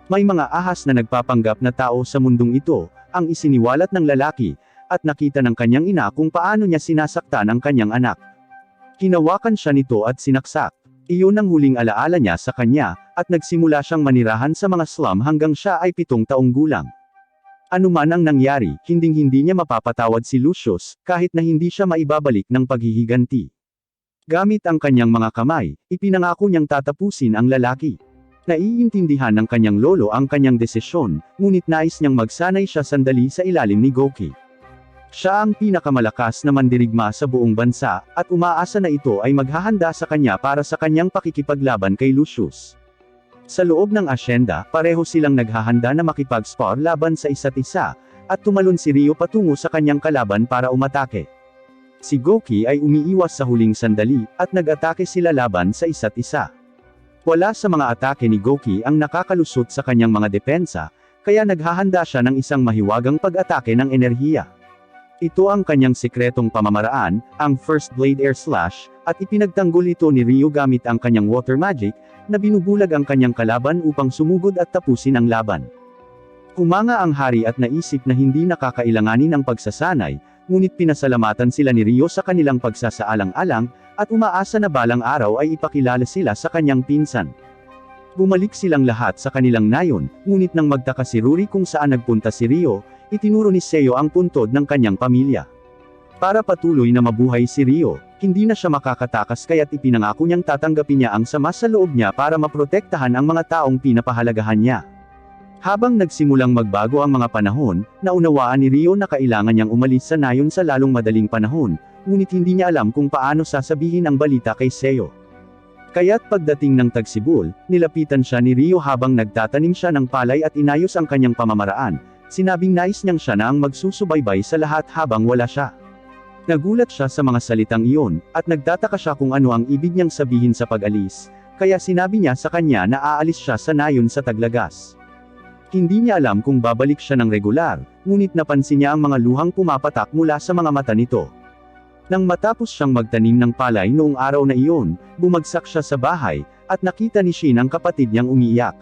May mga ahas na nagpapanggap na tao sa mundong ito, ang isiniwalat ng lalaki, at nakita ng kanyang ina kung paano niya sinasaktan ang kanyang anak. Hinawakan siya nito at sinaksak. Iyon ang huling alaala niya sa kanya, at nagsimula siyang manirahan sa mga slum hanggang siya ay 7 taong gulang. Ano man ang nangyari, hinding-hindi niya mapapatawad si Lucius, kahit na hindi siya maibabalik ng paghihiganti. Gamit ang kanyang mga kamay, ipinangako niyang tatapusin ang lalaki. Naiintindihan ng kanyang lolo ang kanyang desisyon, ngunit nais niyang magsanay siya sandali sa ilalim ni Goki. Siya ang pinakamalakas na mandirigma sa buong bansa, at umaasa na ito ay maghahanda sa kanya para sa kanyang pakikipaglaban kay Lucius. Sa loob ng asyenda, pareho silang naghahanda na makipag-spar laban sa isa't isa, at tumalon si Rio patungo sa kanyang kalaban para umatake. Si Goki ay umiiwas sa huling sandali, at nag-atake sila laban sa isa't isa. Wala sa mga atake ni Goki ang nakakalusot sa kanyang mga depensa, kaya naghahanda siya ng isang mahiwagang pag-atake ng enerhiya. Ito ang kanyang sikretong pamamaraan, ang First Blade Air Slash, at ipinagtanggol ito ni Rio gamit ang kanyang water magic, na binubulag ang kanyang kalaban upang sumugod at tapusin ang laban. Humanga ang hari at naisip na hindi nakakailanganin ang pagsasanay, ngunit pinasalamatan sila ni Rio sa kanilang pagsasaalang-alang, at umaasa na balang araw ay ipakilala sila sa kanyang pinsan. Bumalik silang lahat sa kanilang nayon, ngunit nang magtaka si Ruri kung saan nagpunta si Rio, itinuro ni Seo ang puntod ng kanyang pamilya. Para patuloy na mabuhay si Rio, hindi na siya makakatakas kaya't ipinangako niyang tatanggapin niya ang sama sa loob niya para maprotektahan ang mga taong pinapahalagahan niya. Habang nagsimulang magbago ang mga panahon, naunawaan ni Rio na kailangan niyang umalis sa nayon sa lalong madaling panahon, ngunit hindi niya alam kung paano sasabihin ang balita kay Seo. Kaya't pagdating ng Tagsibol, nilapitan siya ni Rio habang nagtatanim siya ng palay at inayos ang kanyang pamamaraan. Sinabing nais niyang siya na ang magsusubaybay sa lahat habang wala siya. Nagulat siya sa mga salitang iyon, at nagtataka siya kung ano ang ibig niyang sabihin sa pag-alis, kaya sinabi niya sa kanya na aalis siya sa nayon sa Taglagas. Hindi niya alam kung babalik siya ng regular, ngunit napansin niya ang mga luhang pumapatak mula sa mga mata nito. Nang matapos siyang magtanim ng palay noong araw na iyon, bumagsak siya sa bahay, at nakita ni Shin ang kapatid niyang umiiyak.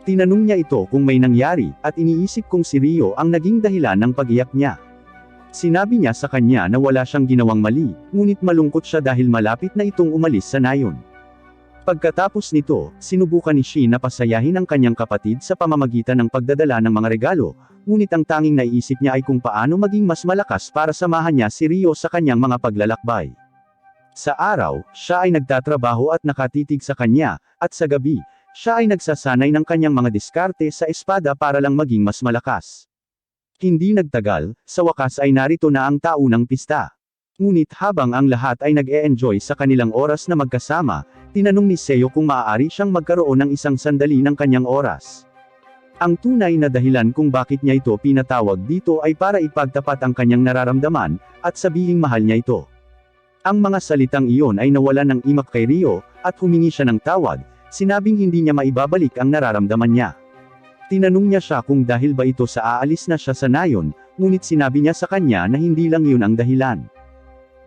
Tinanong niya ito kung may nangyari, at iniisip kung si Rio ang naging dahilan ng pag-iyak niya. Sinabi niya sa kanya na wala siyang ginawang mali, ngunit malungkot siya dahil malapit na itong umalis sa nayon. Pagkatapos nito, sinubukan ni Shin na pasayahin ang kanyang kapatid sa pamamagitan ng pagdadala ng mga regalo, ngunit ang tanging naiisip niya ay kung paano maging mas malakas para samahan niya si Rio sa kanyang mga paglalakbay. Sa araw, siya ay nagtatrabaho at nakatitig sa kanya, at sa gabi, siya ay nagsasanay ng kanyang mga diskarte sa espada para lang maging mas malakas. Hindi nagtagal, sa wakas ay narito na ang taunang pista. Ngunit habang ang lahat ay nag-e-enjoy sa kanilang oras na magkasama, tinanong ni Seo kung maaari siyang magkaroon ng isang sandali ng kanyang oras. Ang tunay na dahilan kung bakit niya ito pinatawag dito ay para ipagtapat ang kanyang nararamdaman, at sabihing mahal niya ito. Ang mga salitang iyon ay nawalan ng imak kay Rio, at humingi siya ng tawad, sinabing hindi niya maibabalik ang nararamdaman niya. Tinanong niya siya kung dahil ba ito sa aalis na siya sa nayon, ngunit sinabi niya sa kanya na hindi lang yun ang dahilan.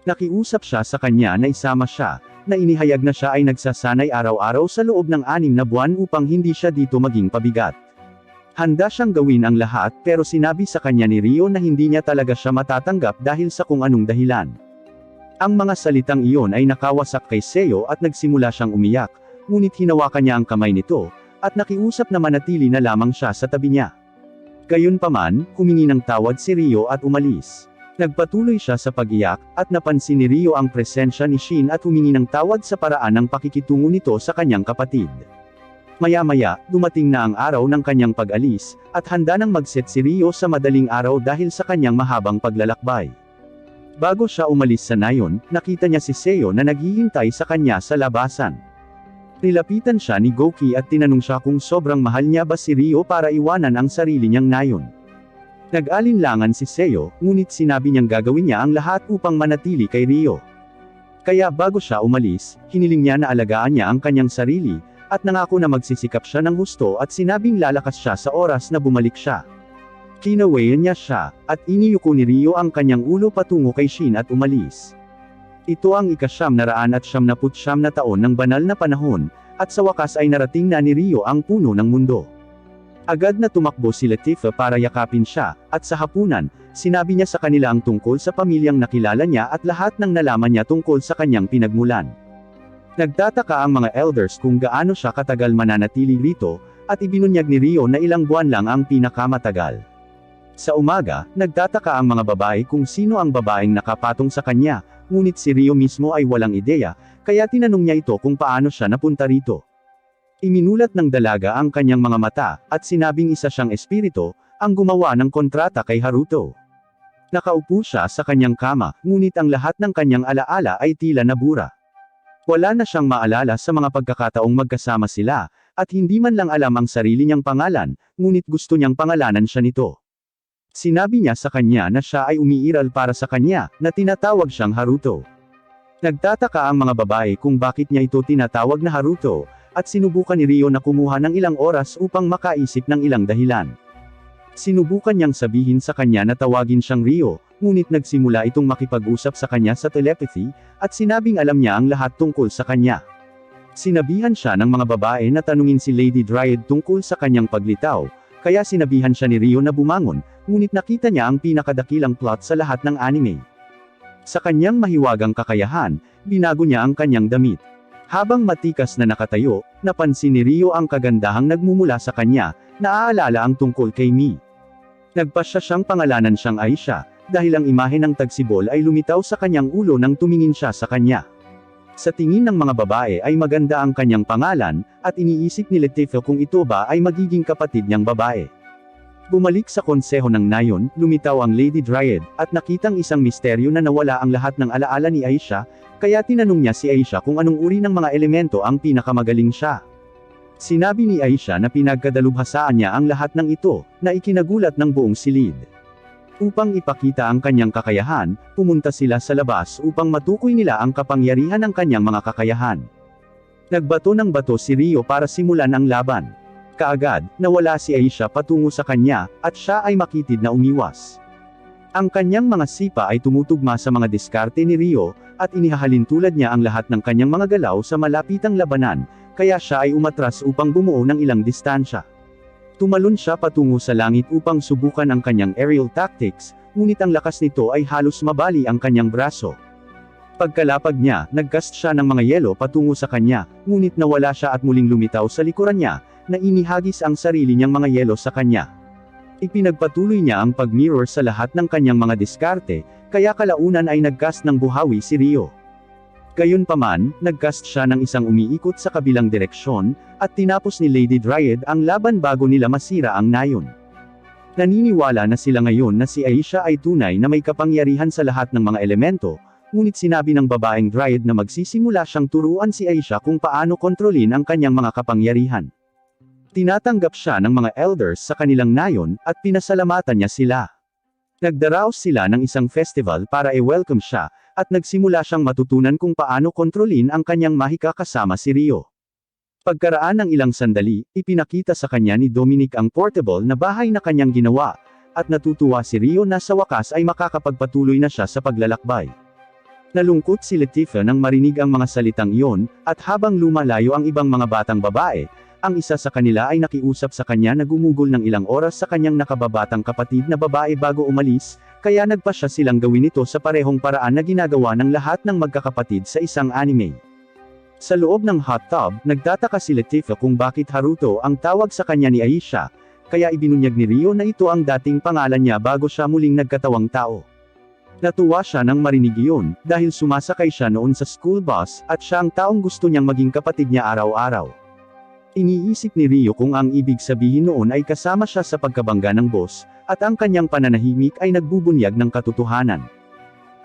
Nakiusap siya sa kanya na isama siya, na inihayag na siya ay nagsasanay araw-araw sa loob ng 6 na buwan upang hindi siya dito maging pabigat. Handa siyang gawin ang lahat pero sinabi sa kanya ni Rio na hindi niya talaga siya matatanggap dahil sa kung anong dahilan. Ang mga salitang iyon ay nakawasak kay Seo at nagsimula siyang umiyak, ngunit hinawakan niya ang kamay nito, at nakiusap na manatili na lamang siya sa tabi niya. Gayunpaman, humingi ng tawad si Rio at umalis. Nagpatuloy siya sa pag-iyak, at napansin ni Rio ang presensya ni Shin at humingi ng tawad sa paraan ng pakikitungo nito sa kanyang kapatid. Maya-maya, dumating na ang araw ng kanyang pag-alis, at handa nang mag-set si Rio sa madaling araw dahil sa kanyang mahabang paglalakbay. Bago siya umalis sa nayon, nakita niya si Seo na naghihintay sa kanya sa labasan. Nilapitan siya ni Goki at tinanong siya kung sobrang mahal niya ba si Rio para iwanan ang sarili niyang nayon. Nag-alinlangan si Seo, ngunit sinabi niyang gagawin niya ang lahat upang manatili kay Rio. Kaya bago siya umalis, hiniling niya na alagaan niya ang kanyang sarili, at nangako na magsisikap siya ng husto at sinabing lalakas siya sa oras na bumalik siya. Kinawayan niya siya, at iniyuko ni Rio ang kanyang ulo patungo kay Shin at umalis. Ito ang ika-979 na taon ng banal na panahon, at sa wakas ay narating na ni Rio ang puno ng mundo. Agad na tumakbo si Latifa para yakapin siya, at sa hapunan, sinabi niya sa kanila ang tungkol sa pamilyang nakilala niya at lahat ng nalaman niya tungkol sa kanyang pinagmulan. Nagtataka ang mga elders kung gaano siya katagal mananatili rito, at ibinunyag ni Rio na ilang buwan lang ang pinakamatagal. Sa umaga, nagtataka ang mga babae kung sino ang babaeng nakapatong sa kanya, ngunit si Rio mismo ay walang ideya, kaya tinanong niya ito kung paano siya napunta rito. Iminulat ng dalaga ang kanyang mga mata, at sinabing isa siyang espiritu, ang gumawa ng kontrata kay Haruto. Nakaupo siya sa kanyang kama, ngunit ang lahat ng kanyang alaala ay tila nabura. Wala na siyang maalala sa mga pagkakataong magkasama sila, at hindi man lang alam ang sarili niyang pangalan, ngunit gusto niyang pangalanan siya nito. Sinabi niya sa kanya na siya ay umiiral para sa kanya, na tinatawag siyang Haruto. Nagtataka ang mga babae kung bakit niya ito tinatawag na Haruto, at sinubukan ni Rio na kumuha ng ilang oras upang makaisip ng ilang dahilan. Sinubukan niyang sabihin sa kanya na tawagin siyang Rio, ngunit nagsimula itong makipag-usap sa kanya sa telepathy, at sinabing alam niya ang lahat tungkol sa kanya. Sinabihan siya ng mga babae na tanungin si Lady Dryad tungkol sa kanyang paglitaw, kaya sinabihan siya ni Rio na bumangon, ngunit nakita niya ang pinakadakilang plot sa lahat ng anime. Sa kanyang mahiwagang kakayahan, binago niya ang kanyang damit. Habang matikas na nakatayo, napansin ni Rio ang kagandahang nagmumula sa kanya, naaalala ang tungkol kay Mi. Nagpasya siyang pangalanan siyang Aisha, dahil ang imahe ng tagsibol ay lumitaw sa kanyang ulo nang tumingin siya sa kanya. Sa tingin ng mga babae ay maganda ang kanyang pangalan, at iniisip ni Latifa kung ito ba ay magiging kapatid niyang babae. Bumalik sa konseho ng nayon, lumitaw ang Lady Dryad, at nakitang isang misteryo na nawala ang lahat ng alaala ni Aisha, kaya tinanong niya si Aisha kung anong uri ng mga elemento ang pinakamagaling siya. Sinabi ni Aisha na pinagkadalubhasaan niya ang lahat ng ito, na ikinagulat ng buong silid. Upang ipakita ang kanyang kakayahan, pumunta sila sa labas upang matukoy nila ang kapangyarihan ng kanyang mga kakayahan. Nagbato ng bato si Rio para simulan ang laban. Kaagad, nawala si Aisha patungo sa kanya, at siya ay makitid na umiwas. Ang kanyang mga sipa ay tumutugma sa mga diskarte ni Rio, at inihahalin tulad niya ang lahat ng kanyang mga galaw sa malapitang labanan, kaya siya ay umatras upang bumuo ng ilang distansya. Tumalon siya patungo sa langit upang subukan ang kanyang aerial tactics, ngunit ang lakas nito ay halos mabali ang kanyang braso. Pagkalapag niya, nagcast siya ng mga yelo patungo sa kanya, ngunit nawala siya at muling lumitaw sa likuran niya, na inihagis ang sarili niyang mga yelo sa kanya. Ipinagpatuloy niya ang pag-mirror sa lahat ng kanyang mga diskarte, kaya kalaunan ay nagcast ng buhawi si Rio. Gayunpaman, nagcast siya ng isang umiikot sa kabilang direksyon, at tinapos ni Lady Dryad ang laban bago nila masira ang nayon. Naniniwala na sila ngayon na si Aisha ay tunay na may kapangyarihan sa lahat ng mga elemento, ngunit sinabi ng babaeng Dryad na magsisimula siyang turuan si Aisha kung paano kontrolin ang kanyang mga kapangyarihan. Tinatanggap siya ng mga elders sa kanilang nayon, at pinasalamatan niya sila. Nagdaraos sila ng isang festival para i-welcome siya, at nagsimula siyang matutunan kung paano kontrolin ang kanyang mahika kasama si Rio. Pagkaraan ng ilang sandali, ipinakita sa kanya ni Dominic ang portable na bahay na kanyang ginawa, at natutuwa si Rio na sa wakas ay makakapagpatuloy na siya sa paglalakbay. Nalungkot si Latifa nang marinig ang mga salitang iyon, at habang lumalayo ang ibang mga batang babae, ang isa sa kanila ay nakiusap sa kanya na gumugol ng ilang oras sa kanyang nakababatang kapatid na babae bago umalis, kaya nagpasya silang gawin ito sa parehong paraan na ginagawa ng lahat ng magkakapatid sa isang anime. Sa loob ng hot tub, nagtataka si Latifa kung bakit Haruto ang tawag sa kanya ni Aisha, kaya ibinunyag ni Rio na ito ang dating pangalan niya bago siya muling nagkatawang tao. Natuwa siya nang marinig iyon, dahil sumasakay siya noon sa school bus, at siya ang taong gusto niyang maging kapatid niya araw-araw. Iniisip ni Rio kung ang ibig sabihin noon ay kasama siya sa pagkabangga ng boss, at ang kanyang pananahimik ay nagbubunyag ng katotohanan.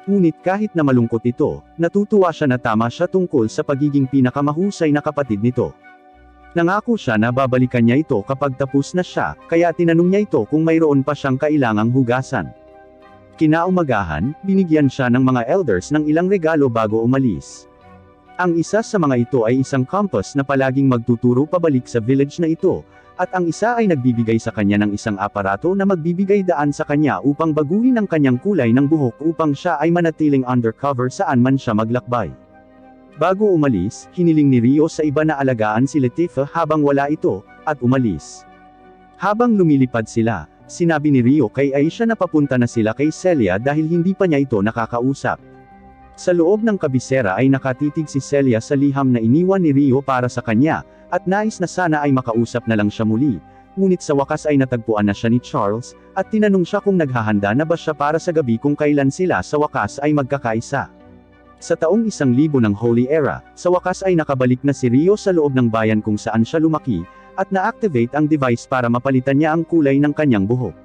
Ngunit kahit na malungkot ito, natutuwa siya na tama siya tungkol sa pagiging pinakamahusay na kapatid nito. Nangako siya na babalikan niya ito kapag tapos na siya, kaya tinanong niya ito kung mayroon pa siyang kailangang hugasan. Kinaumagahan, binigyan siya ng mga elders ng ilang regalo bago umalis. Ang isa sa mga ito ay isang compass na palaging magtuturo pabalik sa village na ito, at ang isa ay nagbibigay sa kanya ng isang aparato na magbibigay daan sa kanya upang baguhin ang kanyang kulay ng buhok upang siya ay manatiling undercover saan man siya maglakbay. Bago umalis, hiniling ni Rio sa iba na alagaan si Latifah habang wala ito, at umalis. Habang lumilipad sila, sinabi ni Rio kay Aisha na papunta na sila kay Celia dahil hindi pa niya ito nakakausap. Sa loob ng kabisera ay nakatitig si Celia sa liham na iniwan ni Rio para sa kanya, at nais na sana ay makausap na lang siya muli, ngunit sa wakas ay natagpuan na siya ni Charles, at tinanong siya kung naghahanda na ba siya para sa gabi kung kailan sila sa wakas ay magkakaisa. Sa taong 1000 ng Holy Era, sa wakas ay nakabalik na si Rio sa loob ng bayan kung saan siya lumaki, at na-activate ang device para mapalitan niya ang kulay ng kanyang buhok.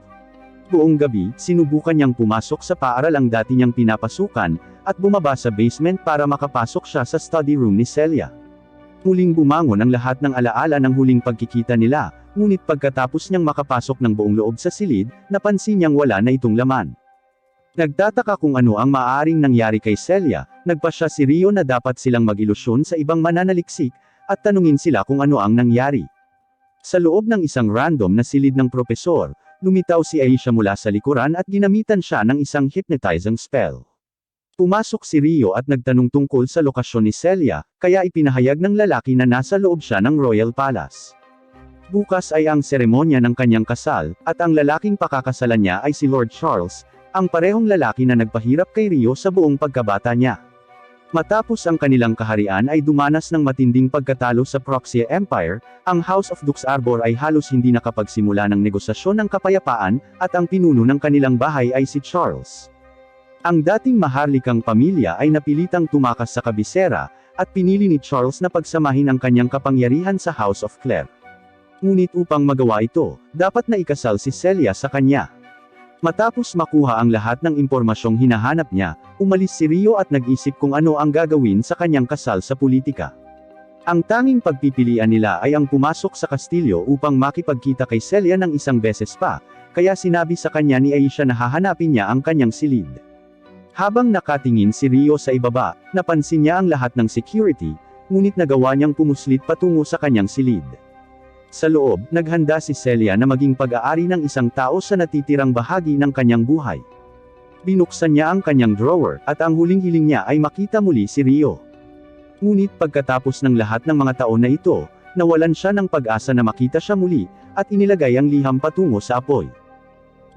Buong gabi, sinubukan niyang pumasok sa paaral ang dati niyang pinapasukan, at bumaba sa basement para makapasok siya sa study room ni Celia. Muling bumangon ang lahat ng alaala ng huling pagkikita nila, ngunit pagkatapos niyang makapasok ng buong loob sa silid, napansin niyang wala na itong laman. Nagtataka kung ano ang maaaring nangyari kay Celia, nagpasya si Rio na dapat silang mag-ilusyon sa ibang mananaliksik, at tanungin sila kung ano ang nangyari. Sa loob ng isang random na silid ng propesor, lumitaw si Aisha mula sa likuran at ginamitan siya ng isang hypnotizing spell. Pumasok si Rio at nagtanong tungkol sa lokasyon ni Celia, kaya ipinahayag ng lalaki na nasa loob siya ng Royal Palace. Bukas ay ang seremonya ng kanyang kasal, at ang lalaking pakakasalan niya ay si Lord Charles, ang parehong lalaki na nagpahirap kay Rio sa buong pagkabata niya. Matapos ang kanilang kaharian ay dumanas ng matinding pagkatalo sa Proxia Empire, ang House of Dux Arbor ay halos hindi nakapagsimula ng negosasyon ng kapayapaan, at ang pinuno ng kanilang bahay ay si Charles. Ang dating maharlikang pamilya ay napilitang tumakas sa kabisera, at pinili ni Charles na pagsamahin ang kanyang kapangyarihan sa House of Clare. Ngunit upang magawa ito, dapat na ikasal si Celia sa kanya. Matapos makuha ang lahat ng impormasyong hinahanap niya, umalis si Rio at nag-isip kung ano ang gagawin sa kanyang kasal sa politika. Ang tanging pagpipilian nila ay ang pumasok sa kastilyo upang makipagkita kay Celia ng isang beses pa, kaya sinabi sa kanya ni Aisha na hahanapin niya ang kanyang silid. Habang nakatingin si Rio sa ibaba, napansin niya ang lahat ng security, ngunit nagawa niyang pumuslit patungo sa kanyang silid. Sa loob, naghanda si Celia na maging pag-aari ng isang tao sa natitirang bahagi ng kanyang buhay. Binuksan niya ang kanyang drawer, at ang huling hiling niya ay makita muli si Rio. Ngunit pagkatapos ng lahat ng mga taon na ito, nawalan siya ng pag-asa na makita siya muli, at inilagay ang liham patungo sa apoy.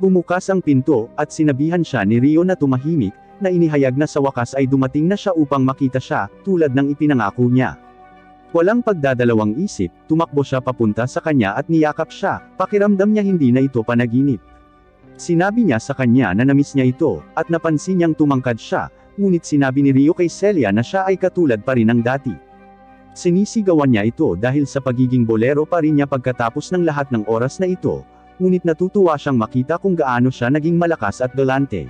Bumukas ang pinto, at sinabihan siya ni Rio na tumahimik, na inihayag na sa wakas ay dumating na siya upang makita siya, tulad ng ipinangako niya. Walang pagdadalawang isip, tumakbo siya papunta sa kanya at niyakap siya, pakiramdam niya hindi na ito panaginip. Sinabi niya sa kanya na namiss niya ito, at napansin niyang tumangkad siya, ngunit sinabi ni Rio kay Celia na siya ay katulad pa rin ng dati. Sinisigawan niya ito dahil sa pagiging bolero pa rin niya pagkatapos ng lahat ng oras na ito, ngunit natutuwa siyang makita kung gaano siya naging malakas at galante.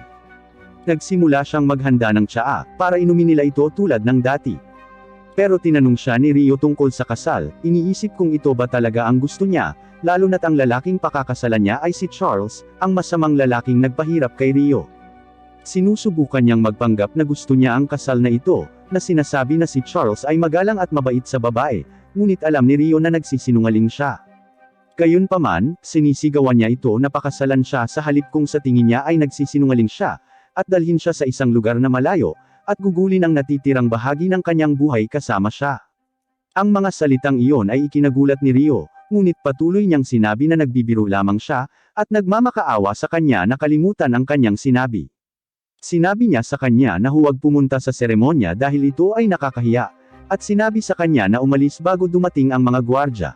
Nagsimula siyang maghanda ng tsaa, para inumin nila ito tulad ng dati. Pero tinanong siya ni Rio tungkol sa kasal, iniisip kung ito ba talaga ang gusto niya, lalo na't ang lalaking pakakasalan niya ay si Charles, ang masamang lalaking nagpahirap kay Rio. Sinusubukan niyang magpanggap na gusto niya ang kasal na ito, na sinasabi na si Charles ay magalang at mabait sa babae, ngunit alam ni Rio na nagsisinungaling siya. Gayunpaman, sinisigawan niya ito na pakasalan siya sa halip kung sa tingin niya ay nagsisinungaling siya, at dalhin siya sa isang lugar na malayo, at gugulin ang natitirang bahagi ng kanyang buhay kasama siya. Ang mga salitang iyon ay ikinagulat ni Rio, ngunit patuloy niyang sinabi na nagbibiro lamang siya, at nagmamakaawa sa kanya na kalimutan ang kanyang sinabi. Sinabi niya sa kanya na huwag pumunta sa seremonya dahil ito ay nakakahiya, at sinabi sa kanya na umalis bago dumating ang mga gwardya.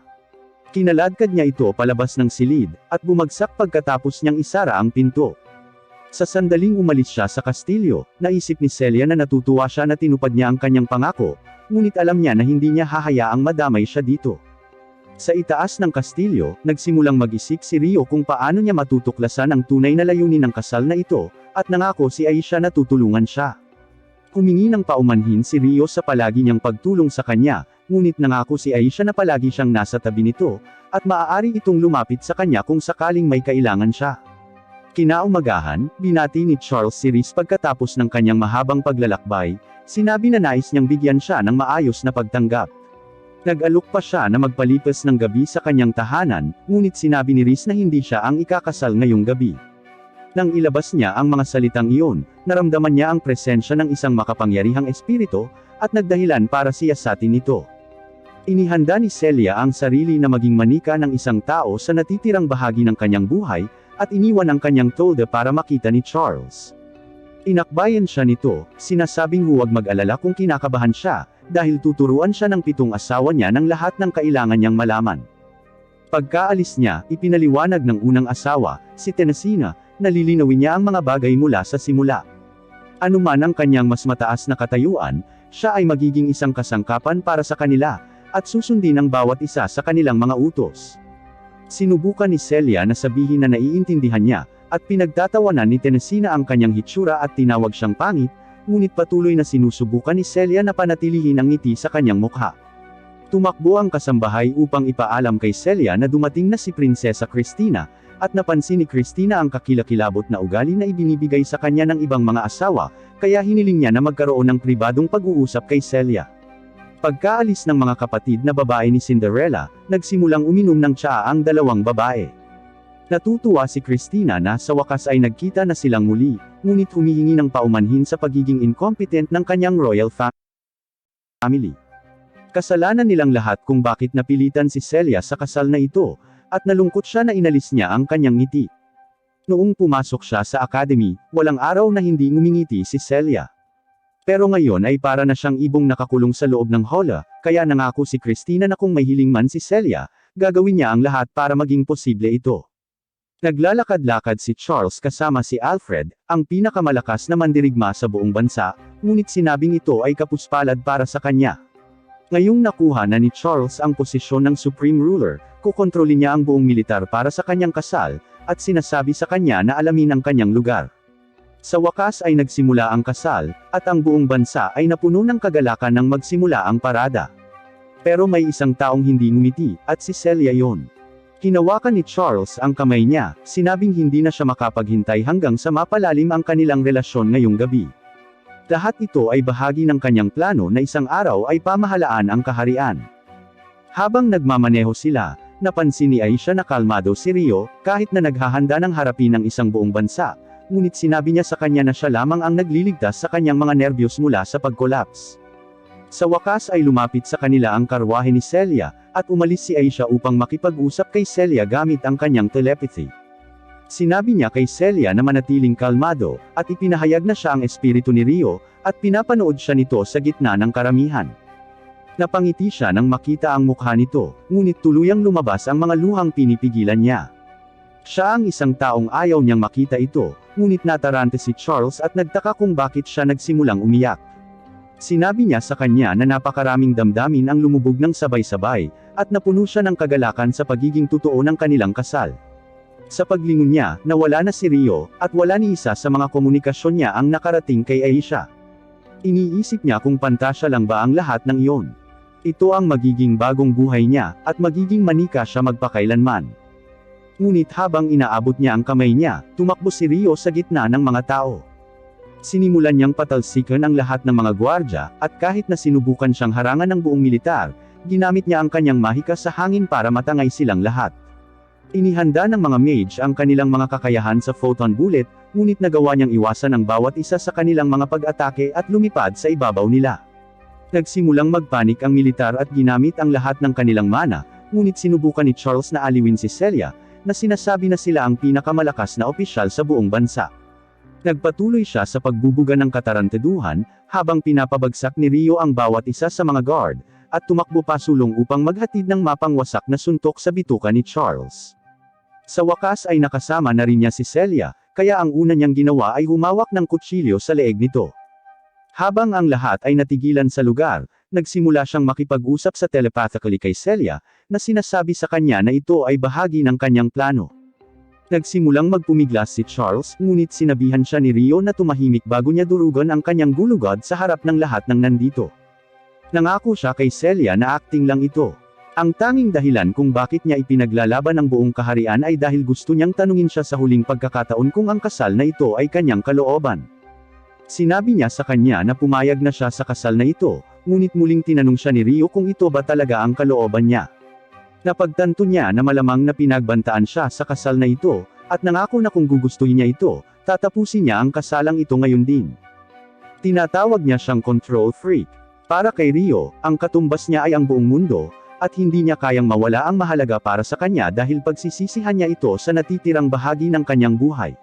Kinaladkad niya ito palabas ng silid, at bumagsak pagkatapos niyang isara ang pinto. Sa sandaling umalis siya sa kastilyo, naisip ni Celia na natutuwa siya na tinupad niya ang kanyang pangako, ngunit alam niya na hindi niya hahayaang madamay siya dito. Sa itaas ng kastilyo, nagsimulang mag-isip si Rio kung paano niya matutuklasan ang tunay na layunin ng kasal na ito, at nangako si Aisha na tutulungan siya. Humingi ng paumanhin si Rio sa palagi niyang pagtulong sa kanya, ngunit nangako si Aisha na palagi siyang nasa tabi nito, at maaari itong lumapit sa kanya kung sakaling may kailangan siya. Kinaumagahan, binati ni Charles si Riz pagkatapos ng kanyang mahabang paglalakbay, sinabi na nais niyang bigyan siya ng maayos na pagtanggap. Nag-alok pa siya na magpalipas ng gabi sa kanyang tahanan, ngunit sinabi ni Riz na hindi siya ang ikakasal ngayong gabi. Nang ilabas niya ang mga salitang iyon, naramdaman niya ang presensya ng isang makapangyarihang espiritu, at nagdahilan para siyasatin ito. Inihanda ni Celia ang sarili na maging manika ng isang tao sa natitirang bahagi ng kanyang buhay, at iniwan ang kanyang tolda para makita ni Charles. Inakbayan siya nito, sinasabing huwag mag-alala kung kinakabahan siya, dahil tuturuan siya ng 7 asawa niya ng lahat ng kailangan niyang malaman. Pagkaalis niya, ipinaliwanag ng unang asawa, si Tenesina, na lilinawin niya ang mga bagay mula sa simula. Anuman ang kanyang mas mataas na katayuan, siya ay magiging isang kasangkapan para sa kanila, at susundin ang bawat isa sa kanilang mga utos. Sinubukan ni Celia na sabihin na naiintindihan niya, at pinagtatawanan ni Tenesina ang kanyang hitsura at tinawag siyang pangit, ngunit patuloy na sinusubukan ni Celia na panatilihin ang ngiti sa kanyang mukha. Tumakbo ang kasambahay upang ipaalam kay Celia na dumating na si Prinsesa Cristina, at napansin ni Cristina ang kakilakilabot na ugali na ibinibigay sa kanya ng ibang mga asawa, kaya hiniling niya na magkaroon ng pribadong pag-uusap kay Celia. Pagkaalis ng mga kapatid na babae ni Cinderella, nagsimulang uminom ng tsaa ang dalawang babae. Natutuwa si Cristina na sa wakas ay nagkita na silang muli, ngunit humihingi ng paumanhin sa pagiging incompetent ng kanyang royal family. Kasalanan nilang lahat kung bakit napilitan si Celia sa kasal na ito, at nalungkot siya na inalis niya ang kanyang ngiti. Noong pumasok siya sa academy, walang araw na hindi ngumingiti si Celia. Pero ngayon ay para na siyang ibong nakakulong sa loob ng hola, kaya nangako si Cristina na kung may hiling man si Celia, gagawin niya ang lahat para maging posible ito. Naglalakad-lakad si Charles kasama si Alfred, ang pinakamalakas na mandirigma sa buong bansa, ngunit sinabing ito ay kapuspalad para sa kanya. Ngayong nakuha na ni Charles ang posisyon ng Supreme Ruler, kukontrolin niya ang buong militar para sa kanyang kasal, at sinasabi sa kanya na alamin ang kanyang lugar. Sa wakas ay nagsimula ang kasal, at ang buong bansa ay napuno ng kagalakan nang magsimula ang parada. Pero may isang taong hindi ngumiti, at si Celia yon. Hinawakan ni Charles ang kamay niya, sinabing hindi na siya makapaghintay hanggang sa mapalalim ang kanilang relasyon ngayong gabi. Lahat ito ay bahagi ng kanyang plano na isang araw ay pamahalaan ang kaharian. Habang nagmamaneho sila, napansin ni Aisha na kalmado si Rio, kahit na naghahanda ng harapin ng isang buong bansa, ngunit sinabi niya sa kanya na siya lamang ang nagliligtas sa kanyang mga nerbiyos mula sa pag-collapse. Sa wakas ay lumapit sa kanila ang karwahe ni Celia, at umalis si Aisha upang makipag-usap kay Celia gamit ang kanyang telepathy. Sinabi niya kay Celia na manatiling kalmado, at ipinahayag na siya ang espiritu ni Rio, at pinapanood siya nito sa gitna ng karamihan. Napangiti siya nang makita ang mukha nito, ngunit tuluyang lumabas ang mga luhang pinipigilan niya. Siya ang isang taong ayaw niyang makita ito, ngunit natarante si Charles at nagtaka kung bakit siya nagsimulang umiyak. Sinabi niya sa kanya na napakaraming damdamin ang lumubog ng sabay-sabay, at napuno siya ng kagalakan sa pagiging totoo ng kanilang kasal. Sa paglingon niya, nawala na si Rio, at wala ni isa sa mga komunikasyon niya ang nakarating kay Aisha. Iniisip niya kung pantasya lang ba ang lahat ng iyon. Ito ang magiging bagong buhay niya, at magiging manika siya magpakailanman. Ngunit habang inaabot niya ang kamay niya, tumakbo si Rio sa gitna ng mga tao. Sinimulan niyang patalsikan ang lahat ng mga gwardya, at kahit na sinubukan siyang harangan ng buong militar, ginamit niya ang kanyang mahika sa hangin para matangay silang lahat. Inihanda ng mga mage ang kanilang mga kakayahan sa photon bullet, ngunit nagawa niyang iwasan ang bawat isa sa kanilang mga pag-atake at lumipad sa ibabaw nila. Nagsimulang magpanik ang militar at ginamit ang lahat ng kanilang mana, ngunit sinubukan ni Charles na aliwin si Celia, na sinasabi na sila ang pinakamalakas na opisyal sa buong bansa. Nagpatuloy siya sa pagbubuga ng katarantaduhan, habang pinapabagsak ni Rio ang bawat isa sa mga guard, at tumakbo pasulong upang maghatid ng mapangwasak na suntok sa bituka ni Charles. Sa wakas ay nakasama na rin niya si Celia, kaya ang una niyang ginawa ay humawak ng kutsilyo sa leeg nito. Habang ang lahat ay natigilan sa lugar, Nagsimula siyang makipag-usap sa telepathically kay Celia, na sinasabi sa kanya na ito ay bahagi ng kanyang plano. Nagsimulang magpumiglas si Charles, ngunit sinabihan siya ni Rio na tumahimik bago niya durugan ang kanyang gulugod sa harap ng lahat ng nandito. Nangako siya kay Celia na acting lang ito. Ang tanging dahilan kung bakit niya ipinaglalaban ang buong kaharian ay dahil gusto niyang tanungin siya sa huling pagkakataon kung ang kasal na ito ay kanyang kalooban. Sinabi niya sa kanya na pumayag na siya sa kasal na ito, ngunit muling tinanong siya ni Rio kung ito ba talaga ang kalooban niya. Napagtanto niya na malamang na pinagbantaan siya sa kasal na ito, at nangako na kung gugustuhin niya ito, tatapusin niya ang kasalang ito ngayon din. Tinatawag niya siyang control freak. Para kay Rio, ang katumbas niya ay ang buong mundo, at hindi niya kayang mawala ang mahalaga para sa kanya dahil pagsisisihan niya ito sa natitirang bahagi ng kanyang buhay.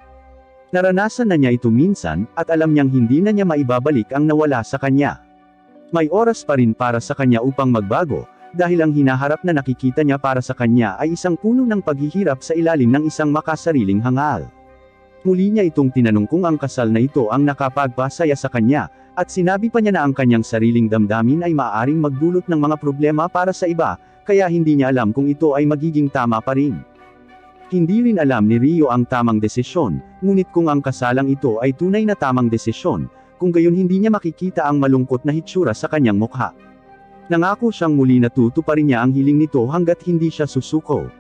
Naranasan na niya ito minsan, at alam niyang hindi na niya maibabalik ang nawala sa kanya. May oras pa rin para sa kanya upang magbago, dahil ang hinaharap na nakikita niya para sa kanya ay isang puno ng paghihirap sa ilalim ng isang makasariling hangal. Muli niya itong tinanong kung ang kasal na ito ang nakapagpasaya sa kanya, at sinabi pa niya na ang kanyang sariling damdamin ay maaaring magdulot ng mga problema para sa iba, kaya hindi niya alam kung ito ay magiging tama pa rin. Hindi rin alam ni Rio ang tamang desisyon, ngunit kung ang kasalang ito ay tunay na tamang desisyon, kung gayon hindi niya makikita ang malungkot na hitsura sa kanyang mukha. Nangako siyang muli na tutuparin niya ang hiling nito hanggat hindi siya susuko.